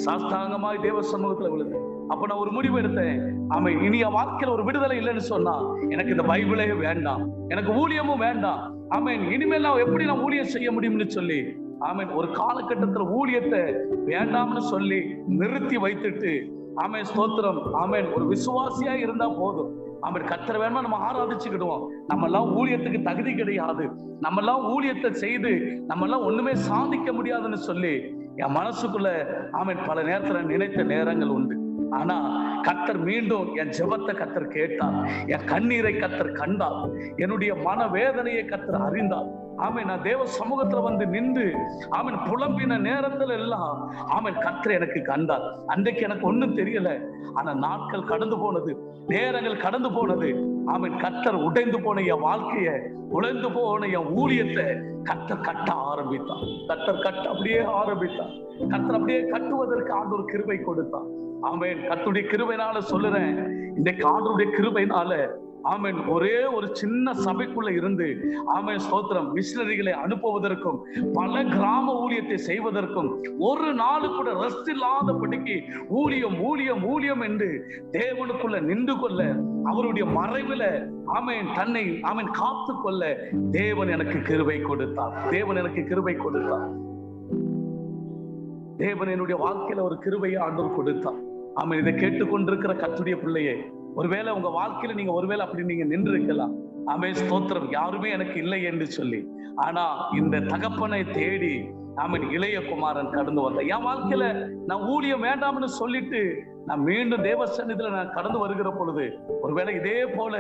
சாஸ்தாங்கமாய் தேவ சமூகத்துல விழுந்தேன். அப்ப நான் ஒரு முடிவு எடுத்தேன், ஆமென் இனி என் வாழ்க்கையில ஒரு விடுதலை இல்லைன்னு சொன்னா எனக்கு இந்த பைபிளே வேண்டாம், எனக்கு ஊழியமும் வேண்டாம். ஆமென் இனிமேல் நான் எப்படி நான் ஊழியம் செய்ய முடியும்னு சொல்லி ஆமென் ஒரு காலகட்டத்துல ஊழியத்தை வேண்டாம்னு சொல்லி நிறுத்தி வைத்துட்டு ஆமென் ஸ்தோத்திரம் ஆமென் ஒரு விசுவாசியா இருந்தா போதும், ஆமென் கர்த்தரை வேணுமா நம்ம ஆராதிச்சுக்கிடுவோம், நம்ம எல்லாம் ஊழியத்துக்கு தகுதி கிடையாது, நம்ம எல்லாம் ஊழியத்தை செய்து நம்ம எல்லாம் ஒண்ணுமே சாதிக்க முடியாதுன்னு சொல்லி என் மனசுக்குள்ள ஆமென் பல நேரத்துல நினைத்த நேரங்கள் உண்டு. ஆனா கர்த்தர் மீண்டும் என் ஜெபத்தை கர்த்தர் கேட்டார், என் கண்ணீரை கர்த்தர் கண்டார், என்னுடைய மன வேதனையை கர்த்தர் அறிந்தார். ஆமென் நான் தேவ சமூகத்துல வந்து நின்று ஆமென் புலம்பின நேரத்துல எல்லாம் ஆமென் கர்த்தர் எனக்கு கண்டார். அன்றைக்கு எனக்கு ஒண்ணும் தெரியல. ஆனா நாட்கள் கடந்து போனது, நேரங்கள் கடந்து போனது. ஆமென் கர்த்தர் உடைந்து போன என் வாழ்க்கைய, உடைந்து போன என் ஊழியத்தை கர்த்தர் கட்ட ஆரம்பித்தார். கர்த்தர் கட்ட அப்படியே ஆரம்பித்தார். கர்த்தர் அப்படியே கட்டுவதற்கு ஆண்டவர் கிருபை கொடுத்தார். ஆமென் கர்த்தருடைய கிருபையினால சொல்லுறேன், இந்த ஆண்டவருடைய கிருபையினால ஆமென் ஒரே ஒரு சின்ன சபைக்குள்ள இருந்து ஆமென் ஸ்தோத்திரம் மிஷனரிகளை அனுப்புவதற்கும் பல கிராம ஊழியத்தை செய்வதற்கும் ஒரு நாள் கூட ரெஸ்ட் இல்லாதபடிக்கு ஊழியம் ஊழியம் ஊழியம் என்று தேவனுக்குள்ள நின்று கொள்ள, அவருடைய மறைவுல ஆமென் தன்னை ஆமென் காத்து கொள்ள தேவன் எனக்கு கிருபை கொடுத்தார். தேவன் எனக்கு கிருபை கொடுத்தார். தேவன் என்னுடைய வாழ்க்கையில ஒரு கிருபையை ஆண்டவர் கொடுத்தார். ஆமென் இதை கேட்டுக்கொண்டிருக்கிற கர்த்தருடைய பிள்ளையே, ஒருவேளை உங்க வாழ்க்கையில நீங்க ஒருவேளை அப்படி நீங்க நின்று இருக்கலாம். ஆமென் ஸ்தோத்திரம், யாருமே எனக்கு இல்லை என்று சொல்லி. ஆனா இந்த தகப்பனை தேடி ஆமென் இளைய குமாரன் கடந்து வந்தான். என் வாழ்க்கையில நான் ஊழியம் வேண்டாம்னு சொல்லிட்டு நான் மீண்டும் தேவ சந்நிதியில நான் கடந்து வருகிற பொழுது, ஒருவேளை இதே போல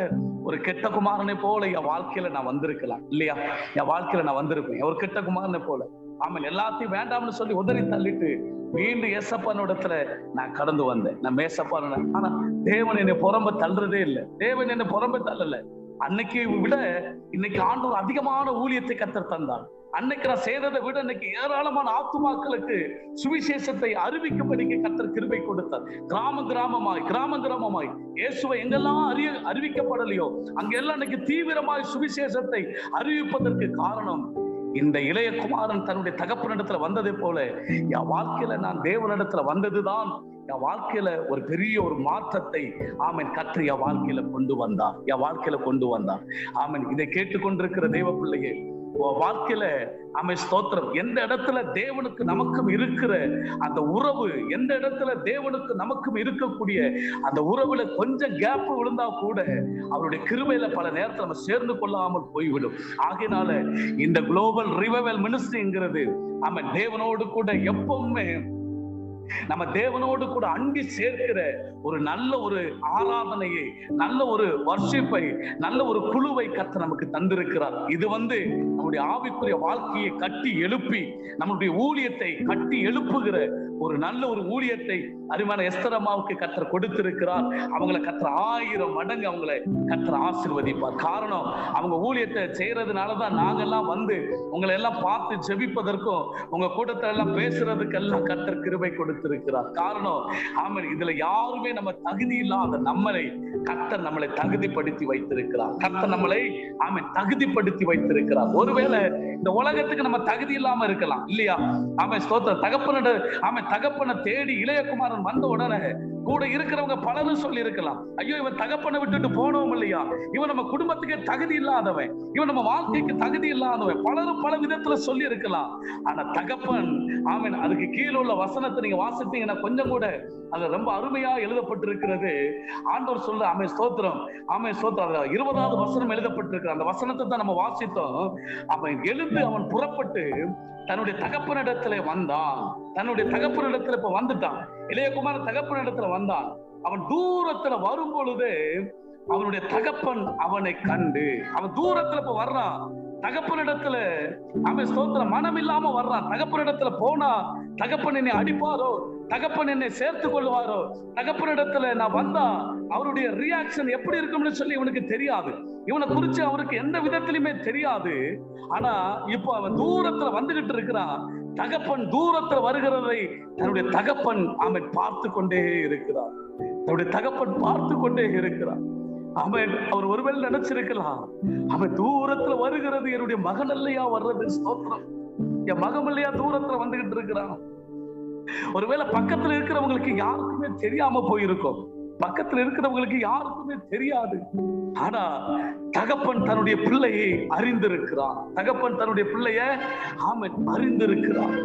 ஒரு கெட்ட குமாரனை போல என் வாழ்க்கையில நான் வந்திருக்கலாம் இல்லையா? என் வாழ்க்கையில நான் வந்திருப்பேன் ஒரு கெட்ட குமாரனை போல. ஆமென், எல்லாத்தையும் வேண்டாம்னு சொல்லி உதறி தள்ளிட்டு மீண்டும் ஏசப்பானிடத்துல நான் கடந்து வந்தேன். நான் மேசப்பான, ஆனா தேவன் என்னை புறம்ப தள்ளுறதே இல்லை. தேவன் என்னை புறம்ப தள்ளல. அன்னைக்கு விட இன்னைக்கு ஆண்டவர் அதிகமான ஊழியத்தை கர்த்தர் தந்தார். அன்னைக்கு நான் செய்ததை விட இன்னைக்கு ஏராளமான ஆத்துமாக்களுக்கு சுவிசேஷத்தை அறிவிக்கும்படிக்கு கர்த்தர் கிருபை கொடுத்தார். கிராம கிராமமாய் இயேசுவை எங்கெல்லாம் அறிவிக்கப்படலையோ அங்கெல்லாம் இன்னைக்கு தீவிரமாய் சுவிசேஷத்தை அறிவிப்பதற்கு காரணம் இந்த இளைய குமாரன் தன்னுடைய தகப்பனிடத்துல வந்ததை போல என் வாழ்க்கையில நான் தேவனிடத்துல வந்ததுதான் என் வாழ்க்கையில ஒரு பெரிய ஒரு மாற்றத்தை ஆமென் கர்த்தர் என் வாழ்க்கையில கொண்டு வந்தார். ஆமென், இதை கேட்டுக்கொண்டிருக்கிற தேவ பிள்ளையே, வாழ்க்கையில ஆமென் ஸ்தோத்திரம், எந்த இடத்துல தேவனுக்கு நமக்கும் இருக்கிற அந்த உறவு, எந்த இடத்துல தேவனுக்கு நமக்கும் இருக்கக்கூடிய அந்த உறவுல கொஞ்சம் கேப் விழுந்தா கூட அவருடைய கிருபையில பல நேரத்துல நம்ம சேர்ந்து கொள்ளாமல் போய்விடும். ஆகையினால இந்த குளோபல் ரிவைவல் மினிஸ்ட்ரிங்கிறது ஆமென் தேவனோடு கூட எப்பவுமே நம்ம தேவனோடு கூட அண்டி சேர்க்கிற ஒரு நல்ல ஒரு ஆராதனையை, நல்ல ஒரு வர்ஷிப்பை, நல்ல ஒரு குழுவை கர்த்தர் நமக்கு தந்திருக்கிறார். இது நம்முடைய ஆவிக்குரிய வாழ்க்கையை கட்டி எழுப்பி நம்முடைய ஊழியத்தை கட்டி எழுப்புகிற ஒரு நல்ல ஒரு ஊழியத்தை அருமையான எஸ்தர் அம்மாவுக்கு கர்த்தர் கொடுத்திருக்கிறார். அவங்களை கர்த்தர் 1000 மடங்கு அவங்களை கர்த்தர் ஆசீர்வதிப்பார். காரணம், அவங்க ஊழியத்தை செய்யறதுனாலதான் நாங்கெல்லாம் உங்களை எல்லாம் பார்த்து ஜெபிப்பதற்கும் உங்க கூட்டத்துல எல்லாம் பேசுறதுக்கெல்லாம் கர்த்தர் கிருபை கொடுத்திருக்கிறார். காரணம், ஆமென், இதுல யாருமே நம்ம தகுதி இல்லாத நம்மளை கர்த்தர் தகுதிப்படுத்தி வைத்திருக்கிறார். கர்த்தர் நம்மளை ஆமென் தகுதிப்படுத்தி வைத்திருக்கிறார். ஒருவேளை இந்த உலகத்துக்கு நம்ம தகுதி இல்லாம இருக்கலாம் இல்லையா? ஆமென் ஸ்தோத்திரம். தகப்பனை தேடி இளையகுமாரன் வந்த உடனே கூட இருக்கிறவங்க பலரும் சொல்லி இருக்கலாம், ஐயோ இவன் தகப்பனை விட்டுட்டு போனவும் இல்லையா, இவன் நம்ம குடும்பத்துக்கு தகுதி இல்லாதவன், இவன் நம்ம வாழ்க்கைக்கு தகுதி இல்லாதவன், பலரும் பல விதத்துல சொல்லி இருக்கலாம். ஆனா தகப்பன் ஆமென், அதுக்கு கீழே உள்ள வசனத்தை நீங்க வாசித்தீங்கன்னா கொஞ்சம் கூட அது ரொம்ப அருமையா எழுதப்பட்டிருக்கிறது. ஆண்டவர் சொல்ற ஆமென் ஸ்தோத்திரம், 20வது வசனம் எழுதப்பட்டிருக்கிற அந்த வசனத்தை தான் நம்ம வாசித்தோம். அவன் புறப்பட்டு தன்னுடைய தகப்பனிடத்துல வந்தான். இப்ப வந்துட்டான். இளையகுமாரன் தகப்பனிடத்துல வந்தான். அவன் தூரத்துல வரும் பொழுது அவனுடைய தகப்பன் அவனை கண்டு, அவன் தூரத்துல இப்ப வர்றான். தகப்பனிடத்துல அவன் ஸ்தோத்திரம் மனம் இல்லாம வர்றான். தகப்பனிடத்துல போனா தகப்பன் என்னை அடிப்பாரோ, தகப்பன் என்னை சேர்த்து கொள்வாரோ, தகப்பனிடத்துல நான் வந்தா அவருடைய ரியாக்ஷன் எப்படி இருக்கும்னு சொல்லி இவனுக்கு தெரியாது. இவனை குறிச்சு அவருக்கு எந்த விதத்திலுமே தெரியாது. ஆனா இப்ப அவன் தூரத்துல வந்துகிட்டு இருக்கிறான். தகப்பன் தூரத்துல வருகிறதை தன்னுடைய தகப்பன் அவன் பார்த்து கொண்டே இருக்கிறார். அவன் அவர் ஒருவேளை நினைச்சிருக்கலாம், அவன் தூரத்துல வருகிறது என்னுடைய மகன் இல்லையா வர்றது, ஸ்தோத்திரம், என் மகன் இல்லையா தூரத்துல வந்துகிட்டு இருக்கிறான். ஒருவேளை பக்கத்துல இருக்கிறவங்களுக்கு யாருக்குமே தெரியாம போயிருக்கும், பக்கத்துல இருக்கிறவங்களுக்கு யாருக்குமே தெரியாது. ஆனா தகப்பன் தன்னுடைய பிள்ளையை அறிந்திருக்கிறான்.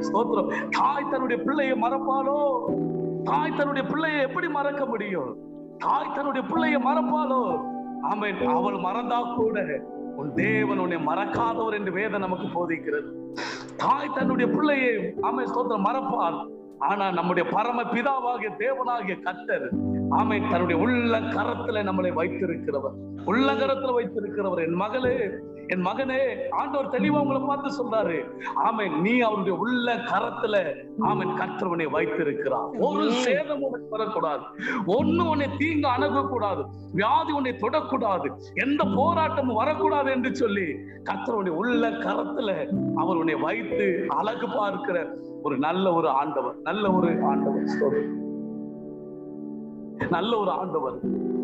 ஸ்தோத்திரம். தாய் தன்னுடைய பிள்ளையை மறப்பாளோ? தாய் தன்னுடைய பிள்ளையை எப்படி மறக்க முடியும்? தாய் தன்னுடைய பிள்ளையை மறப்பாளோ? ஆமென். அவள் மறந்தா கூட உன் தேவன் உன்னை மறக்காதவர் என்று வேதம் நமக்கு போதிக்கிறது. தாய் தன்னுடைய பிள்ளையை ஆமென் ஸ்தோத்திரம் மறப்பாள். ஆனா நம்முடைய பரம பிதாவாகிய தேவனாகிய கர்த்தர் ஆமென் தன்னுடைய உள்ள கரத்துல நம்மளை வைத்திருக்கிறவர். என் மகனே, ஆண்டவர் தெளிவா உங்களை பார்த்து சொல்றாரு, ஆமென், நீ அவருடைய உள்ள கரத்துல ஆமென் கர்த்தர் உன்னை வைத்திருக்கிறார். ஒரு சேதம் உனக்கு வரக்கூடாது, ஒண்ணு உன்னை தீங்கு அணுகக்கூடாது, வியாதி உன்னை தொடக்கூடாது, எந்த போராட்டமும் வரக்கூடாது என்று சொல்லி கர்த்தர் உன்னை உள்ள கரத்துல அவர் உன்னை வைத்து அழகு பார்க்கிற ஒரு நல்ல ஒரு ஆண்டவர்.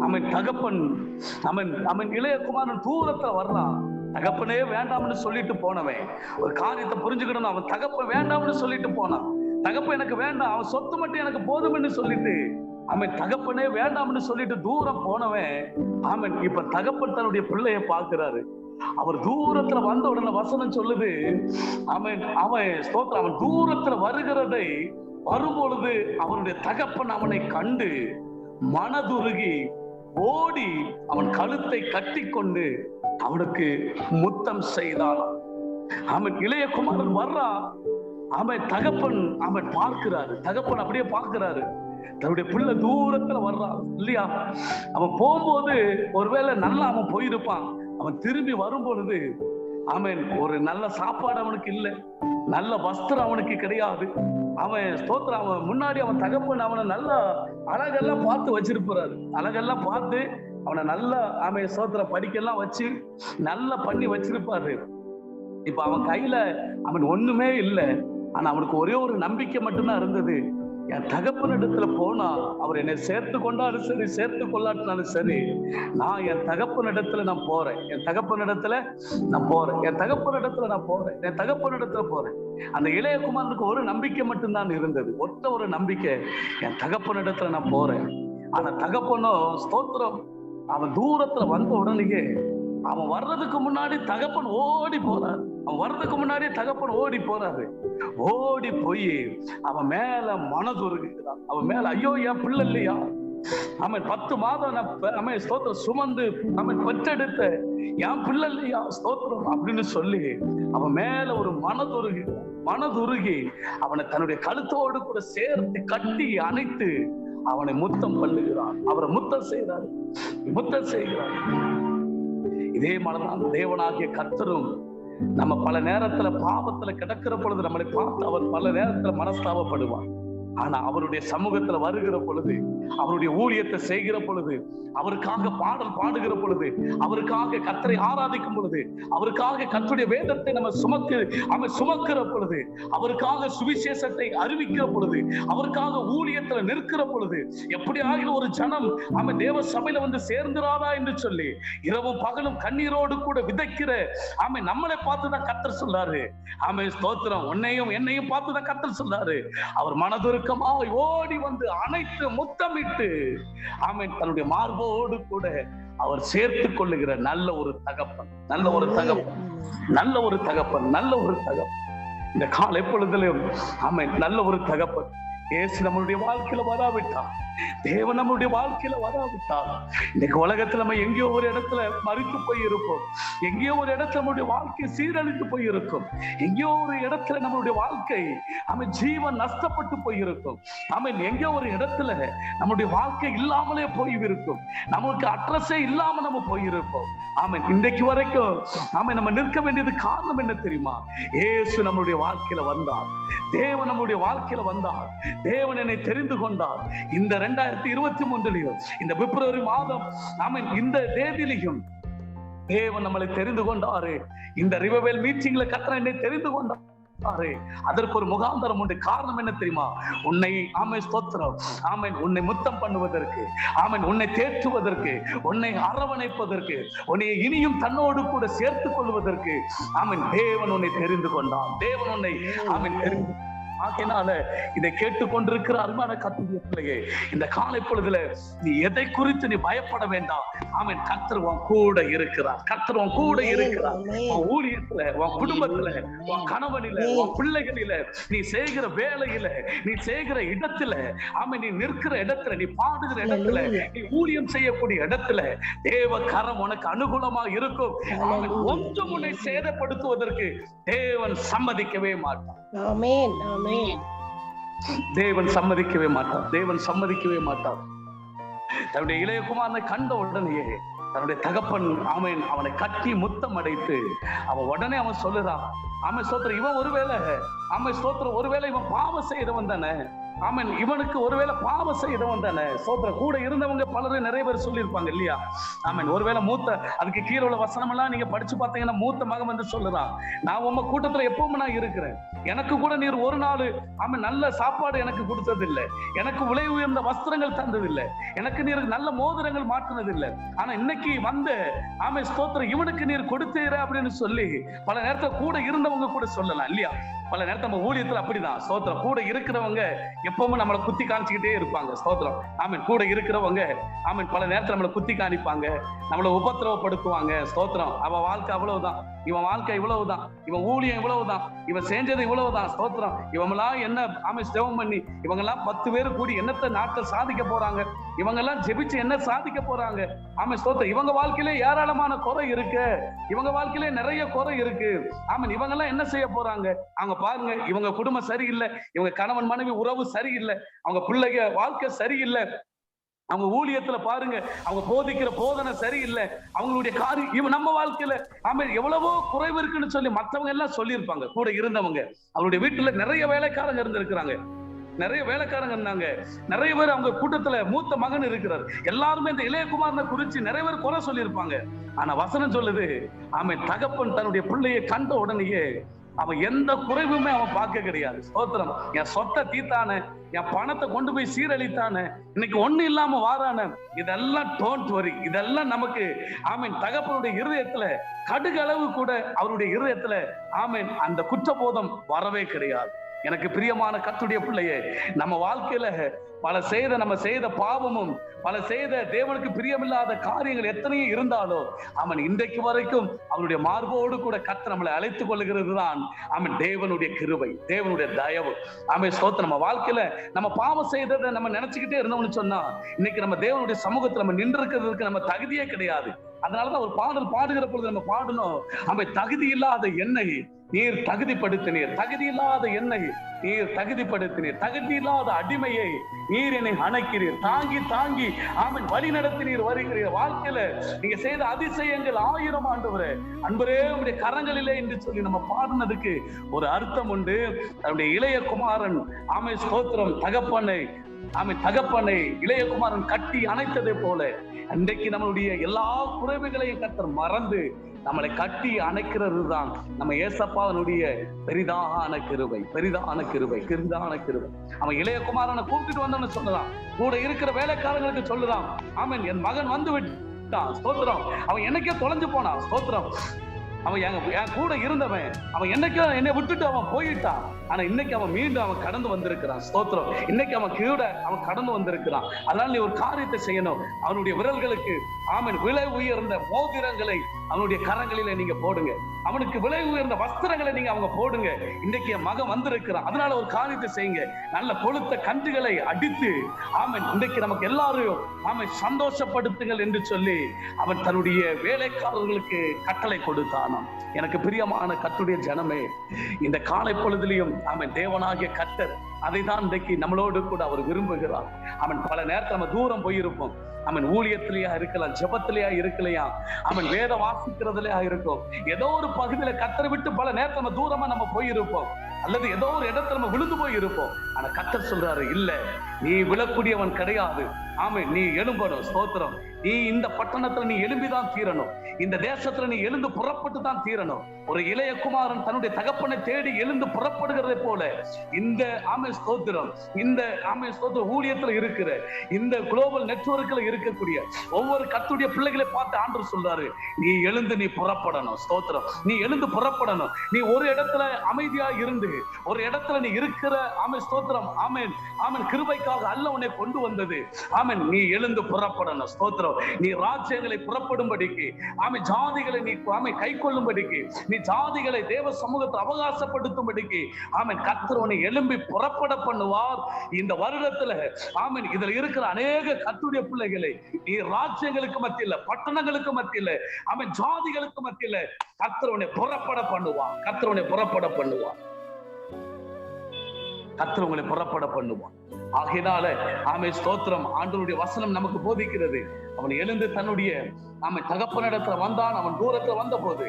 அவன் தகப்பன் அவன் இளையகுமாரன் தூரத்துல வர்றான். தகப்பனே வேண்டாம்னு சொல்லிட்டு போனவன் ஒரு காரியத்தை புரிஞ்சுக்கணும். அவன் தகப்பன் வேண்டாம்னு சொல்லிட்டு போனான். தகப்பன் எனக்கு வேண்டாம், அவன் சொத்து மட்டும் எனக்கு போதும்னு சொல்லிட்டு அவன் தகப்பனே வேண்டாம்னு சொல்லிட்டு தூரம் போனவன் அவன் இப்ப தகப்பன் தன்னுடைய பிள்ளைய பார்க்கிறாரு. அவர் தூரத்துல வந்த உடனே வசனம் சொல்லுது, அவன் தூரத்துல வருகிறதை வரும்பொழுது அவனுடைய தகப்பன் அவனை கண்டு மனதுருகி ஓடி அவன் கழுத்தை கட்டி கொண்டு அவனுக்கு முத்தம் செய்தான். அவன் இளைய குமாரன் வர்றா, அவன் தகப்பன் அவன் பார்க்கிறாரு, தகப்பன் அப்படியே பார்க்கிறாரு, தன்னுடைய பிள்ளை தூரத்துல வர்றான் இல்லையா. அவன் போகும்போது ஒருவேளை நல்லா அவன் போயிருப்பான். அவன் திரும்பி வரும் பொழுது அவன் ஒரு நல்ல சாப்பாடு அவனுக்கு இல்லை, நல்ல வஸ்திரம் அவனுக்கு கிடையாது. அவன் ஸ்தோத்திரம், அவன் முன்னாடி அவன் தகப்பன் அவனை நல்லா அழகெல்லாம் பார்த்து வச்சிருப்பாரு, அழகெல்லாம் பார்த்து அவனை நல்லா அவன் ஸ்தோத்திரம் படிக்கெல்லாம் வச்சு நல்லா பண்ணி வச்சிருப்பாரு. இப்ப அவன் கையில அவன் ஒண்ணுமே இல்லை. ஆனா அவனுக்கு ஒரே ஒரு நம்பிக்கை மட்டும்தான் இருந்தது. என் தகப்பனிடத்துல போனா அவர் என்னை சேர்த்து கொண்டாலும் சரி, சேர்த்து கொள்ளாட்டினாலும் சரி, நான் என் தகப்பனிடத்துல நான் போறேன், என் தகப்பனிடத்துல நான் போறேன், என் தகப்பனிடத்துல நான் போறேன், என் தகப்பனிடத்துல போறேன். அந்த இளையகுமாரனுக்கு ஒரு நம்பிக்கை மட்டும்தான் இருந்தது, ஒற்ற ஒரு நம்பிக்கை, என் தகப்பனிடத்துல நான் போறேன். ஆனா தகப்பனோ ஸ்தோத்திரம், அவன் தூரத்துல வந்த உடனேயே அவன் வர்றதுக்கு முன்னாடி தகப்பன் ஓடி போறாரு, அவன் வர்றதுக்கு முன்னாடி தகப்பன் ஓடி போறாரு. ஓடி போய் அவன் மேல மனதுருகிறான், அவன் மேல ஐயோ என் பிள்ளை இல்லையா, அவன் 10 மாதம் அவன் ஸ்தோத்திரம் சுமந்து அவன் பெற்றெடுத்த என் பிள்ளை இல்லையா ஸ்தோத்திரம் அப்படின்னு சொல்லி அவன் மேல ஒரு மனதுருகி அவனை தன்னுடைய கழுத்தோடு கூட சேர்த்து கட்டி அணைத்து அவனை முத்தம் பண்ணுகிறான், அவரை முத்தம் செய்கிறார். இதே மாதிரிதான் தேவனாகிய கர்த்தரும் நம்ம பல நேரத்துல பாவத்துல கிடக்கிற பொழுது நம்மளை பார்த்து அவர் பல நேரத்துல மனஸ்தாபப்படுவார். ஆனா அவருடைய சமூகத்துல வருகிற பொழுது, அவருடைய ஊழியத்தை செய்கிற பொழுது, அவருக்காக பாடல் பாடுகிற பொழுது, அவருக்காக கர்த்தரை ஆராதிக்கும் பொழுது, அவருக்காக கர்த்தருடைய வேதத்தை நம்ம சுமக்கிற பொழுது, அவருக்காக சுவிசேஷத்தை அறிவிக்கிற பொழுது, அவருக்காக ஊழியத்துல நிற்கிற பொழுது, எப்படி ஆகிற ஒரு ஜனம் அவன் தேவ சபையில வந்து சேர்ந்துராதா என்று சொல்லி இரவும் பகலும் கண்ணீரோடு கூட விதைக்கிற அவன் நம்மளை பார்த்துதான் கர்த்தர் சொல்லாரு. அவன் ஸ்தோத்திரம், உன்னையும் என்னையும் பார்த்துதான் கர்த்தர் சொல்லாரு. அவர் மனதுருக்கமாய் ஓடி வந்து அனைத்து முத்தமிட்டு அவன் தன்னுடைய மார்போடு கூட அவர் சேர்த்து கொள்ளுகிற நல்ல ஒரு தகப்பன். இந்த காலை பொழுதிலும் அவன் நல்ல ஒரு தகப்பன். இயேசு நம்மளுடைய வாழ்க்கையில வராவிட்டார், தேவன் நம்மளுடைய வாழ்க்கையில வராவிட்டார், இன்னைக்கு உலகத்துல நம்ம எங்கேயோ ஒரு இடத்துல மறித்து போயிருப்போம், எங்கேயோ ஒரு இடத்துல நம்மளுடைய வாழ்க்கை சீரழித்து போயிருக்கும், எங்கேயோ ஒரு இடத்துல நம்மளுடைய வாழ்க்கை அவன் ஜீவன் நஷ்டப்பட்டு போயிருக்கும், அவன் எங்கேயோ ஒரு இடத்துல நம்மளுடைய வாழ்க்கை இல்லாமலே போயிருக்கும், நமக்கு அட்ரஸே இல்லாம நம்ம போயிருப்போம். ஆமென். இன்றைக்கு வரைக்கும் ஆமென் நம்ம நிற்க வேண்டியது காரணம் என்ன தெரியுமா? இயேசு நம்மளுடைய வாழ்க்கையில வந்தார், தேவன் நம்மளுடைய வாழ்க்கையில வந்தார், தேவன் என்னை தெரிந்து கொண்டார். இந்த 2023 இந்த பிப்ரவரி மாதம் ஆமென் இந்த தேதியிலும் தேவன் நம்மளை தெரிந்து கொண்டாரு. இந்த ரிவைவல் மீட்டிங்ல கர்த்தர் என்னை தெரிந்து கொண்டார். அதற்கு ஒரு முகாந்தரம் உண்டு. காரணம் என்ன தெரியுமா? உன்னை ஆமென் ஸ்தோத்திரம், ஆமென் உன்னை முத்தம் பண்ணுவதற்கு, ஆமென் உன்னை தேற்றுவதற்கு, உன்னை அரவணைப்பதற்கு, உன்னை இனியும் தன்னோடு கூட சேர்த்துக் கொள்வதற்கு ஆமென் தேவன் உன்னை தெரிந்து கொண்டான். தேவன் உன்னை ஆமென் தெரிந்து ஆகையினால இதை கேட்டுக்கொண்டிருக்கிற அருமையான கர்த்தருடைய பிள்ளையே, இந்த காலை பொழுதுல நீ எதை குறித்து நீ பயப்பட வேண்டாம். ஆமென். கர்த்தர் உன் கூட இருக்கிறார், கர்த்தர் உன் கூட இருக்கிறார். உன் ஊழியத்துல, உன் குடும்பத்துல, உன் கணவனில, உன் பிள்ளைகளில, நீ செய்கிற வேலையில, நீ செய்கிற இடத்துல, ஆமென் நீ நிற்கிற இடத்துல, நீ பாடுகிற இடத்துல, நீ ஊழியம் செய்யக்கூடிய இடத்துல தேவ கரம் உனக்கு அனுகூலமா இருக்கும். ஒன்றும் உன்னை சேதப்படுத்துவதற்கு தேவன் சம்மதிக்கவே மாட்டார். ஆமென், ஆமென். தேவன் சம்மதிக்கவே மாட்டார். தன்னுடைய இளையகுமாரனை கண்ட உடனேயே தன்னுடைய தகப்பன் ஆமென் அவனை கட்டி முத்தம் அடைத்து அவன் உடனே அவன் சொல்லுறான், ஆமென் ஸ்தோத்திரம், இவன் ஒருவேளை இவன் பாவம் செய்தவன் தானே, ஆமென் இவனுக்கு ஒருவேளை பாவம் செய்தவன் தானே ஸ்தோத்திரம். கூட இருந்தவங்க பலரும் நிறைய பேர் சொல்லியிருப்பாங்க இல்லையா? ஆமென். ஒருவேளை அதுக்கு கீழே உள்ள வசனம் எல்லாம் நீங்க படிச்சு பார்த்தீங்கன்னா மூத்த மகன் வந்து சொல்லுறான், நான் உங்க கூட்டத்துல எப்பவுமே நான் இருக்கிறேன், எனக்கு கூட நீர் ஒரு நாள் ஆமென் நல்ல சாப்பாடு எனக்கு கொடுத்ததில்லை, எனக்கு விலை உயர்ந்த வஸ்திரங்கள் தந்ததில்லை, எனக்கு நீர் நல்ல மோதிரங்கள் மாற்றினதில்லை, ஆனா இன்னைக்கு வந்த ஆமென் ஸ்தோத்திரம் இவனுக்கு நீர் கொடுத்தீர அப்படின்னு சொல்லி பல நேரத்துல கூட இருந்தவங்க கூட சொல்லலாம் இல்லையா? பல நேரத்துல நம்ம ஊழியத்துல அப்படிதான் ஸ்தோத்திரம், கூட இருக்கிறவங்க எப்பவுமே நம்மளை குத்தி காணிச்சுக்கிட்டே இருப்பாங்க ஸ்தோத்திரம். ஆமென். கூட இருக்கிறவங்க ஆமென் பல நேரத்துல நம்மளை குத்தி காணிப்பாங்க, நம்மளை உபத்திரவப்படுத்துவாங்க ஸ்தோத்திரம். அவ வாழ்க்கை அவ்வளவுதான், இவன் வாழ்க்கை இவ்வளவுதான், இவன் ஊழியம் இவ்வளவுதான், இவன் செஞ்சது இவ்வளவுதான், ஸ்தோத்திரம். இவங்கெல்லாம் என்ன ஜெபம் பண்ணி இவங்கெல்லாம் 10 பேர் கூடி என்னத்தை நாட்டில் சாதிக்க போறாங்க, இவங்கெல்லாம் ஜெபிச்சு என்ன சாதிக்க போறாங்க? ஸ்தோத்திரம். இவங்க வாழ்க்கையிலே ஏராளமான குறை இருக்கு, இவங்க வாழ்க்கையிலே நிறைய குறை இருக்கு. இவங்க எல்லாம் என்ன செய்ய போறாங்க? அவங்க பாருங்க, இவங்க குடும்பம் சரியில்லை, இவங்க கணவன் மனைவி உறவு சரியில்லை, அவங்க பிள்ளைங்க வாழ்க்கை சரியில்லை, அவங்க ஊழியத்துல பாருங்க அவங்க போதிக்கிற போதனை சரியில்லை, அவங்களுடைய காரியம் இவன் நம்ம வாழ்க்கையில எவ்வளவோ குறைவு இருக்குன்னு சொல்லி மற்றவங்க எல்லாம் சொல்லியிருப்பாங்க. கூட இருந்தவங்க அவருடைய வீட்டுல நிறைய வேலைக்காரங்க இருந்திருக்கிறாங்க, நிறைய வேலைக்காரங்க இருந்தாங்க, நிறைய பேர் அவங்க கூட்டத்துல மூத்த மகன் இருக்கிறார், எல்லாருமே இந்த இளையகுமாரனை குறிச்சு நிறைய பேர் குறை சொல்லியிருப்பாங்க. ஆனா வசனம் சொல்லுது, தகப்பன் தன்னுடைய பிள்ளையை கண்ட உடனேயே அவன் எந்த குறைவுமே அவன் பார்க்க கிடையாது. ஸ்தோத்திரம். என் சொத்தை தீத்தானே, என் பணத்தை கொண்டு போய் சீரழித்தானே, இன்னைக்கு ஒண்ணு இல்லாம வாரான, இதெல்லாம் டோன்ட் வரி. இதெல்லாம் நமக்கு தகப்பனுடைய இருதயத்துல கடுகளவு கூட அவருடைய இருதயத்துல அந்த குற்றபோதம் வரவே கிடையாது. எனக்கு பிரியமான கர்த்தருடைய பிள்ளையே, நம்ம வாழ்க்கையில நம்ம செய்த பாவமும் பல செய்த தேவனுக்கு பிரியமில்லாத காரியங்கள் எத்தனையோ இருந்தாலும் இன்றைக்கு வரைக்கும் அவருடைய மார்போடு கூட கர்த்தர் நம்மளை அழைத்துக் கொள்ளுகிறது தான் தேவனுடைய கிருபை, தேவனுடைய தயவு. ஸ்தோத்திரம். நம்ம வாழ்க்கையில நம்ம பாவம் செய்ததை நம்ம நினைச்சுக்கிட்டே இருந்தோம்னு சொன்னா இன்னைக்கு நம்ம தேவனுடைய சமூகத்துல நம்ம நின்று இருக்கிறதுக்கு நம்ம தகுதியே கிடையாது. அதனாலதான் ஒரு பாடல் பாடுகிற பொழுது நம்ம பாடணும், தகுதி இல்லாத என்னை நீர் தகுதிப்படுத்தினீர், தகுதி இல்லாத என்னை நீர் தகுதிப்படுத்தினீர், தகுதி இல்லாத அடிமையை நீர் என்னை அணைக்கிறீர், தாங்கி தாங்கி வழி நடத்தினீர் வருகிறீர். வாழ்க்கையில நீங்க செய்த அதிசயங்கள் 1000 ஆண்டவரே, அன்பரே உடைய கரங்களிலே என்று சொல்லி நம்ம பாடினதுக்கு ஒரு அர்த்தம் உண்டு. நம்முடைய இளைய குமாரன் ஸ்தோத்திரம் தகப்பனை இளையகுமாரன் கட்டி அணைத்ததை போல அன்றைக்கு நம்மளுடைய எல்லா குறைவுகளையும் கர்த்தர் மறந்து நம்மளை கட்டி அணைக்கிறது தான் நம்ம ஏசப்பாவனுடைய பெரிதான கிருபை, பெரிதான கிருபை, பெரிதான கிருபை. அவன் இளையகுமாரனை கூப்பிட்டு வந்தோன்னு சொல்லலாம், கூட இருக்கிற வேலைக்காரங்களுக்கு சொல்லலாம், என் மகன் வந்து விட்டான், ஸ்தோத்திரம். அவன் என்னைக்கே தொலைஞ்சு போனான், ஸ்தோத்திரம். அவன் என் கூட இருந்தவன், அவன் என்னை விட்டுட்டு அவன் போயிட்டான். ஆனா இன்னைக்கு அவன் மீண்டும் அவன் கடந்து வந்திருக்கிறான், ஸ்தோத்திரம். இன்னைக்கு அவன் கடந்து வந்திருக்கிறான். அதனால நீ ஒரு காரியத்தை செய்யணும், அவனுடைய விரல்களுக்கு விலை உயர்ந்த மோதிரங்களை அவனுடைய கரங்களில நீங்க போடுங்க, அவனுக்கு விலை உயர்ந்த வஸ்திரங்களை நீங்க அவங்க போடுங்க. இன்னைக்கு என் மகன் வந்திருக்கிறான், அதனால ஒரு காரியத்தை செய்யுங்க, நல்ல கொளுத்த கன்றுகளை அடித்து இன்றைக்கு நமக்கு எல்லாரையும் சந்தோஷப்படுத்துங்கள் என்று சொல்லி அவன் தன்னுடைய வேலைக்காரர்களுக்கு கட்டளை கொடுத்தான். எனக்கு பிரியமான கர்த்தருடைய ஜனமே, இந்த காலை பொழுதிலையும் தேவனாகிய கர்த்தர் அதை தான் இன்றைக்கு நம்மளோடு கூட அவர் விரும்புகிறார். பல நேரத்தில் நம்ம தூரம் போயிருப்போம், ஊழியத்திலேயா இருக்கலாம், ஜெபத்திலேயா இருக்கலையா, வேத வாசிக்கிறதுலயா இருக்கும், ஏதோ ஒரு பகுதியில கர்த்தரை விட்டு பல நேரத்தில் நம்ம தூரமா நம்ம போயிருப்போம், அல்லது ஏதோ ஒரு இடத்துல நம்ம விழுந்து போயிருப்போம். ஆனா கர்த்தர் சொல்றாரு, இல்ல, நீ விழக்கூடியவன் கிடையாது, நீ எழும்பணும், ஸ்தோத்திரம். நீ இந்த பட்டணத்துல நீ எழும்பிதான் தீரணும், இந்த தேசத்துல நீ எழுந்து புறப்பட்டு தான் தீரணும். ஒரு இளைய குமாரன் தன்னுடைய தகப்பனை தேடி எழுந்து புறப்படுகிறதை போல இந்த ஸ்தோத்திரம், இந்த ஸ்தோத்திரம் ஊழியத்துல இருக்கிற இந்த குளோபல் நெட்வொர்க்ல இருக்கக்கூடிய ஒவ்வொரு கர்த்தருடைய பிள்ளைகளை பார்த்து ஆண்டவர் சொல்றாரு, நீ எழுந்து நீ புறப்படணும், ஸ்தோத்திரம். நீ எழுந்து புறப்படணும். நீ ஒரு இடத்துல அமைதியா இருந்து ஒரு இடத்துல நீ இருக்கிற ஸ்தோத்திரம், கிருபைக்காக அல்ல உன்னை கொண்டு வந்தது. நீ எழுந்து புறப்படணும், ஸ்தோத்திரம். நீ ராஜ்யங்களை புறப்படும்படிக்கு ஜாதிகளை நீ கை கொள்ளும்படிக்கு, நீ ஜாதிகளை தேவ சமூகத்தை அவகாசப்படுத்தும்படிக்கு கர்த்தர் உன்னை எழும்பி புறப்பட பண்ணுவார். இந்த வருடத்துல இதுல இருக்கிற அநேக கர்த்தருடைய பிள்ளைகளை நீ ராஜ்யங்களுக்கு மத்தியில, பட்டணங்களுக்கு மத்தியில, ஜாதிகளுக்கு மத்தியில கர்த்தர் உன்னை புறப்பட பண்ணுவார், கர்த்தர் உன்னை புறப்பட பண்ணுவார், கர்த்தர் உங்களை புறப்பட பண்ணுவான். ஆகையினால ஸ்தோத்திரம், ஆண்டவருடைய வசனம் நமக்கு போதிக்கிறது. அவன் எழுந்து தன்னுடைய தகப்பனிடத்துல வந்தான். அவன் தூரத்துல வந்த போது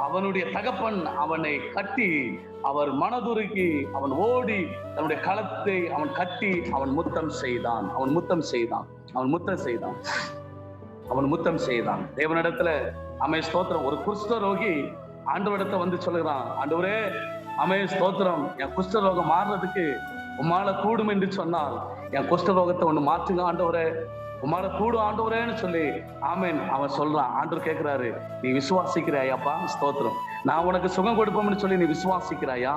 அவனுடைய தகப்பன் அவனை கட்டி, அவர் மனதுருகி, அவன் ஓடி தன்னுடைய களத்தை அவன் கட்டி அவன் முத்தம் செய்தான், அவன் முத்தம் செய்தான், அவன் முத்தம் செய்தான், அவன் முத்தம் செய்தான். தேவனிடத்துல ஸ்தோத்திரம். ஒரு குஷ்டரோகி ஆண்டவரிடத்துல வந்து சொல்லுகிறான், ஆண்டவரே ஸ்தோத்திரம், என் குஷ்டரோகம் மாறுறதுக்கு உம்மால கூடும் என்று சொன்னால் என் குஷ்டரோகத்தை ஒண்ணு மாற்றுங்க ஆண்டவரே, உம்மால கூடும் ஆண்டவரேன்னு சொல்லி அவன் சொல்றான். ஆண்டவர் கேட்கிறாரு, நீ விசுவாசிக்கிறாயாப்பா? ஸ்தோத்திரம். நான் உனக்கு சுகம் கொடுப்போம்னு சொல்லி நீ விசுவாசிக்கிறாயா?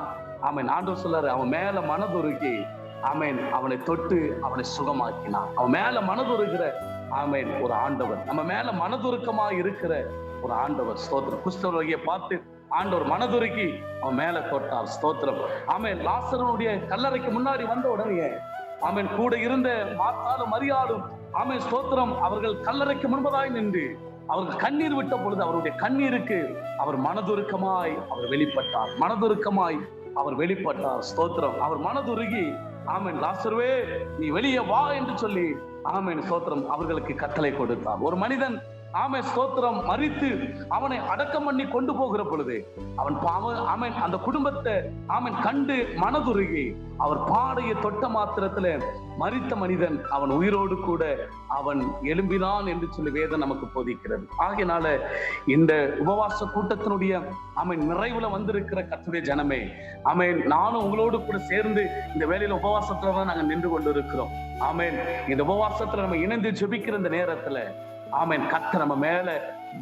ஆண்டவர் சொல்றாரு, அவன் மேல மனதுருகி அவனை தொட்டு அவனை சுகமாக்கினான். அவன் மேல மனதுருகிற ஒரு ஆண்டவர், நம்ம மேல மனதுருக்கமா இருக்கிற ஒரு ஆண்டவர், ஸ்தோத்திரம். குஷ்டரோகியை பார்த்து ஆண்டவர் மனதுருகி அவன் மேல தொட்டார். ஸ்தோத்திரம். ஆமென். லாசருடைய கல்லறைக்கு முன்னாடி வந்த உடனே ஆமென் கூட இருந்த மார்த்தாளும் மரியாளும் ஆமென் ஸ்தோத்திரம் அவர்கள் கல்லறைக்கு முன்பதாய் நின்று அவர்கள் கண்ணீர் விட்ட பொழுது அவருடைய கண்ணீருக்கு அவர் மனதுருக்கமாய் அவர் வெளிப்பட்டார். மனதுருக்கமாய் அவர் வெளிப்பட்டார். ஸ்தோத்திரம். அவர் மனதுருகி ஆமென் லாசருவே நீ வெளியே வா என்று சொல்லி ஆமென் ஸ்தோத்திரம் அவர்களுக்கு கட்டளை கொடுத்தார். ஒரு மனிதன் ஆமென் ஸ்தோத்திரம் மரித்து அவனை அடக்கம் பண்ணி கொண்டு போகிற பொழுது அவன் ஆமென் அந்த குடும்பத்தை ஆமென் கண்டு மனதுருகி அவர் பாடையை தொட்ட மாத்திரத்துல மரித்த மனிதன் அவன் உயிரோடு கூட அவன் எழும்பினான் என்று சொல்லி வேதம் நமக்கு போதிக்கிறது. ஆகையினால இந்த உபவாச கூட்டத்தினுடைய ஆமென் நிறைவுல வந்திருக்கிற கர்த்தருடைய ஜனமே, ஆமென் நானும் உங்களோடு கூட சேர்ந்து இந்த வேளையில உபவாசத்துல தான் நாங்க நின்று கொண்டு இருக்கிறோம். ஆமென். இந்த உபவாசத்துல நம்ம இணைந்து ஜெபிக்கிற இந்த நேரத்துல ஆமென் கர்த்தர் நம்ம மேல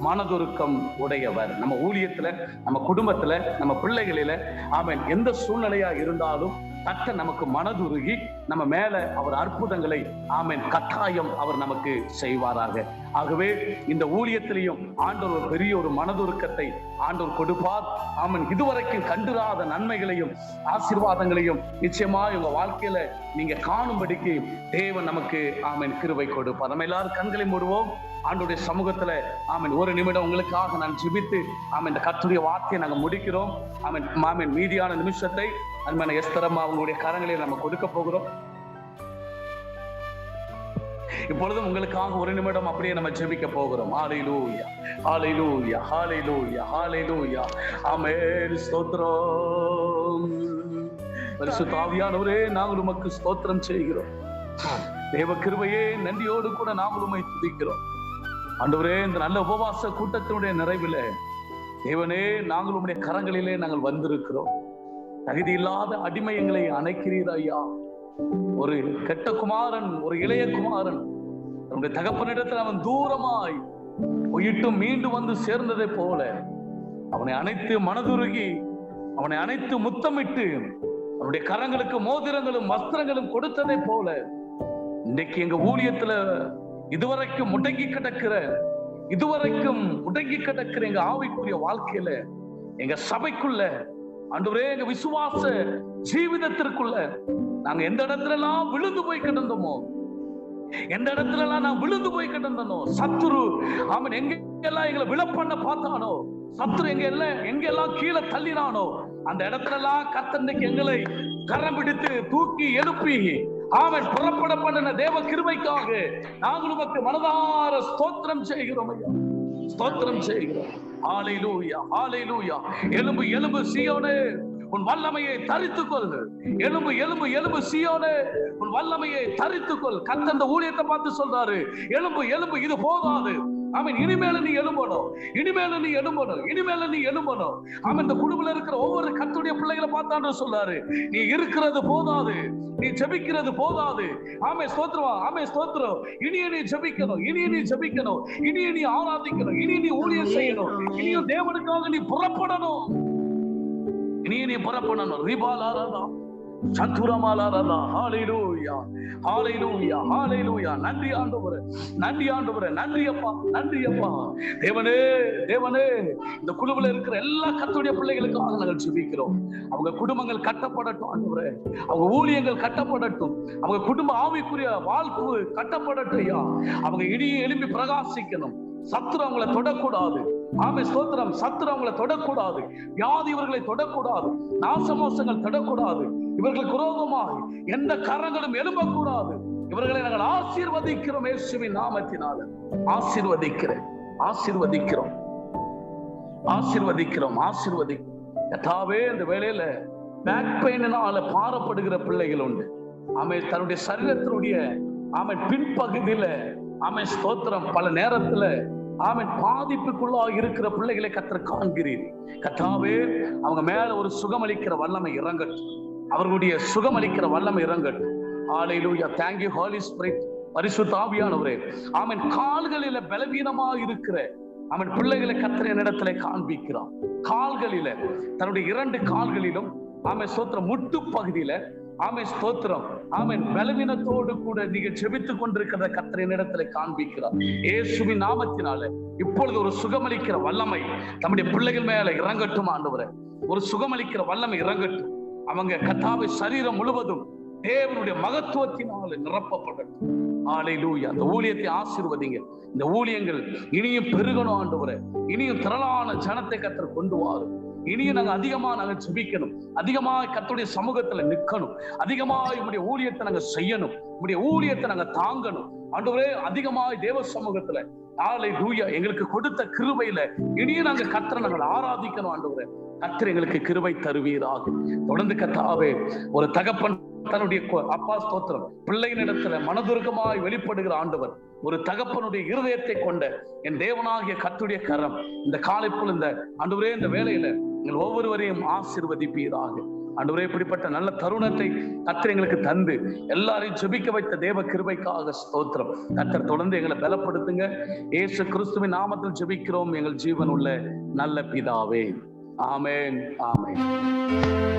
மனதுருக்கம் உடையவர். நம்ம ஊழியத்துல, நம்ம குடும்பத்துல, நம்ம பிள்ளைகளில ஆமென் எந்த சூழ்நிலையா இருந்தாலும் கர்த்தர் நமக்கு மனதுருகி நம்ம மேல அவர் அற்புதங்களை ஆமென் கட்டாயம் அவர் நமக்கு செய்வாராக. ஆகவே இந்த ஊழியத்திலையும் ஆண்டவர் ஒரு பெரிய ஒரு மனதுருக்கத்தை ஆண்டவர் கொடுப்பார். ஆமென். இதுவரைக்கும் கண்டிராத நன்மைகளையும் ஆசீர்வாதங்களையும் நிச்சயமாக உங்க வாழ்க்கையில நீங்க காணும்படிக்கு தேவன் நமக்கு ஆமென் கிருபை கொடுப்பார். நம்ம எல்லாரும் கண்களை மூடுவோம். ஆண்டவருடைய சமூகத்துல ஆமென் ஒரு நிமிடம் உங்களுக்காக நான் ஜெபித்து ஆமென் இந்த கர்த்தருடைய வார்த்தையை நாங்க முடிக்கிறோம். ஆமென் ஆமென் மீதியான நிமிஷத்தை அன்பான எஸ்தரம்மா அவங்களுடைய கரங்களில் நம்ம கொடுக்க போகிறோம். இப்பொழுதும் உங்களுக்காக ஒரு நிமிடம் அப்படியே நம்ம ஜெபிக்க போகிறோம். ஹல்லேலூயா ஹல்லேலூயா ஹல்லேலூயா ஹல்லேலூயா ஆமென். ஸ்தோத்திரம். பரிசுத்த ஆவியானவரே நாங்கள் உமக்கு ஸ்தோத்திரம் செய்கிறோம். தேவ கிருபையே நன்றியோடு கூட நாங்கள் உம்மை துதிக்கிறோம். ஆண்டவரே இந்த நல்ல உபவாச கூட்டத்தினுடைய நிறைவில தேவனே நாங்கள் உம்முடைய கரங்களிலே நாங்கள் வந்திருக்கிறோம். தகுதி இல்லாத அடிமை எங்களை அணைக்கிறீர் ஐயா. ஒரு கெட்ட குமாரன், ஒரு இளைய குமாரன் நம்முடைய தகப்பனிடத்தில் அவன் தூரமாய் போயிட்டு மீண்டும் வந்து சேர்ந்ததை போல அவனை அணைத்து மனதுருகி அவனை அணைத்து முத்தமிட்டு அவனுடைய கரங்களுக்கு மோதிரங்களும் வஸ்திரங்களும் கொடுத்ததை போல இன்றைக்கு எங்க ஊழியத்துல இதுவரைக்கும் முடங்கி கிடக்கிற எங்க ஆவிக்குரிய வாழ்க்கையில எங்க சபைக்குள்ள ஆண்டவரே எங்க விசுவாச ஜீவிதத்திற்குள்ள நாங்க எந்த இடத்துல எல்லாம் விழுந்து போய் கிடந்தோமோ, எந்த இடத்துல எல்லாம் நான் விழுந்து போய் கிடந்தனோ, சத்துரு அவன் எங்கெல்லாம் எங்களை விழப்பண்ண பார்த்தானோ, சத்துரு எங்கெல்லாம் கீழே தள்ளினானோ அந்த இடத்துல எல்லாம் கர்த்தர் எங்களை கரம் பிடித்து தூக்கி எழுப்பி அவன் புறப்பட பண்ணின தேவ கிருபைக்காக நாங்கள் உமக்கு மனதார ஸ்தோத்திரம் செய்கிறோம் ஐயா. ஸ்தோத்திரம் செய்கிறோம். ஹல்லேலூயா ஹல்லேலூயா. எலும்பு எலும்பு சீயோனே உன் வல்லமையை தரித்துக்கொள். எலும்பு எலும்பு எலும்பு சீயோனே உன் வல்லமையை தரித்துக்கொள். கர்த்தர் அந்த ஊழியத்தை பார்த்து சொல்றாரு, எலும்பு எலும்பு இது போதாது. ஆமென். இனிமேல நீ எழும்பணும், இனிமேல நீ எழும்பணும், இனிமேல நீ எழும்பணும். ஆமென். இந்த குடும்பத்துல இருக்கிற ஒவ்வொரு கர்த்தருடைய பிள்ளைகளை பார்த்தான்னு சொல்றாரு, நீ இருக்கிறது போதாது, நீ ஜெபிக்கிறது போதாது. ஆமென் ஸ்தோத்திரம், ஆமென் ஸ்தோத்திரம். இனியே நீ ஜெபிக்கணும், இனியே நீ ஜெபிக்கணும், இனியே நீ ஆராதிக்கணும், இனியே நீ ஊழியம் செய்யணும், இனியும் தேவனுக்காக நீ புறப்படணும், இனியே நீ புறப்படணும். ரிபாலாரதா சத்துரமாலாரதா. ஹல்லேலூயா ஹல்லேலூயா ஹல்லேலூயா. நன்றி ஆண்டவரே, நன்றி ஆண்டவரே, நன்றி அப்பா, நன்றி அப்பா. தேவனே தேவனே இந்த குழுவில் இருக்கிற எல்லா கர்த்தருடைய பிள்ளைகளுக்காக நாங்கள் ஜெபிக்கிறோம். அவங்க குடும்பங்கள் கட்டப்படட்டும் ஆண்டவரே, அவங்க ஊழியங்கள் கட்டப்படட்டும், அவங்க குடும்ப ஆவிக்குரிய வாழ்வு கட்டப்படட்டும் ஐயா. அவங்க இடியை எழுப்பி பிரகாசிக்கணும். சத்துரு அவங்களை தொடக்கூடாது. ஆமென் ஸ்தோத்திரம். சத்துரு அவங்களை தொடக்கூடாது. வியாதி இவர்களை தொடக்கூடாது. நாசமோசங்கள் தொடக்கூடாது. இவர்களுக்கு விரோதமாக எந்த கரங்களும் எழும்பக்கூடாது. இவர்களை நாங்கள் ஆசீர்வதிக்கிறோம் இயேசுவின் நாமத்தினால. ஆசீர்வதிக்கிறோம் ஆசீர்வதிக்கிறோம் ஆசீர்வதிக்கிறோம் ஆசீர்வதிக்கிறோம். கர்த்தாவே இந்த வேளையில பேக் பெயினால பாரப்படுகிற பிள்ளைகள் உண்டு. ஆமென். தன்னுடைய சரீரத்தினுடைய ஆமென் பின்பகுதியில ஆமென் ஸ்தோத்திரம் பல நேரத்துல ஆமென் பாதிப்புக்குள்ளாக இருக்கிற பிள்ளைகளை கர்த்தர் காண்கிறீர். கர்த்தாவே அவங்க மேல ஒரு சுகமளிக்கிற வல்லமை இறங்கட்டும். அவர்களுடைய சுகமளிக்கிற வல்லமை இறங்கட்டும். ஹல்லேலூயா. Thank you Holy Spirit. பரிசுத்த ஆவியானவரே. ஆமென். கால்களில பலவீனமா இருக்கிற ஆமென் பிள்ளைகளை கர்த்தர் என்னிடத்திலே காண்பிக்கிறார். கால்களில தன்னுடைய 2 கால்களிலும் ஆமென் ஸ்தோத்திரம் முட்டு பகுதியில ஆமென் ஸ்தோத்திரம். ஆமென். பலவீனத்தோடு கூட நீங்க ஜெபித்துக் கொண்டிருக்கிற கர்த்தரின் இடத்துல காண்பிக்கிறார். இயேசுவின் நாமத்தினால இப்பொழுது ஒரு சுகமளிக்கிற வல்லமை நம்முடைய பிள்ளைகள் மேல இறங்கட்டும் ஆண்டவரே. ஒரு சுகமளிக்கிற வல்லமை இறங்கட்டும். அவங்க கர்த்தாவே சரீரம் முழுவதும் தேவனுடைய மகத்துவத்தினால நிரப்பப்படட்டும். ஹல்லேலூயா. அந்த ஊழியத்தை ஆசீர்வதிங்க. இந்த ஊழியங்கள் இனியும் பெருகணும் ஆண்டவரே. இனியும் திரளான ஜனத்தை கர்த்தர் கொண்டு வாரும். இனியும் நாங்க அதிகமா நாங்க ஜெபிக்கணும், அதிகமா கர்த்தருடைய சமூகத்துல நிக்கணும், அதிகமா உம்முடைய ஊழியத்தை நாங்க செய்யணும், உம்முடைய ஊழியத்தை நாங்க தாங்கணும் ஆண்டவரே. அதிகமாய் தேவ சமூகத்துல ஹல்லேலூயா எங்களுக்கு கொடுத்த கிருபையில இனியும் நாங்க கர்த்தரை நாங்கள் ஆராதிக்கணும் ஆண்டவரே. கர்த்தர் எங்களுக்கு கிருபை தருவீராக. தொடர்ந்து கர்த்தாவே ஒரு தகப்பன் தன்னுடைய அப்பா ஸ்தோத்திரம் பிள்ளையினிடத்துல மனதுருக்கமாய் வெளிப்படுகிற ஆண்டவர், ஒரு தகப்பனுடைய இருதயத்தை கொண்ட என் தேவனாகிய கர்த்தருடைய கரம் இந்த காலைக்குள் இந்த ஆண்டவரே இந்த வேளையில எங்கள் ஒவ்வொருவரையும் ஆசீர்வதிப்பீராக. ஆண்டவரே இப்படிப்பட்ட நல்ல தருணத்தை கர்த்தர் எங்களுக்கு தந்து எல்லாரையும் ஜெபிக்க வைத்த தேவ கிருபைக்காக ஸ்தோத்திரம். கர்த்தர் தொடர்ந்து எங்களை பலப்படுத்துங்க. இயேசு கிறிஸ்துவின் நாமத்தில் ஜெபிக்கிறோம் எங்கள் ஜீவன் உள்ள நல்ல பிதாவே. ஆமென், ஆமென்.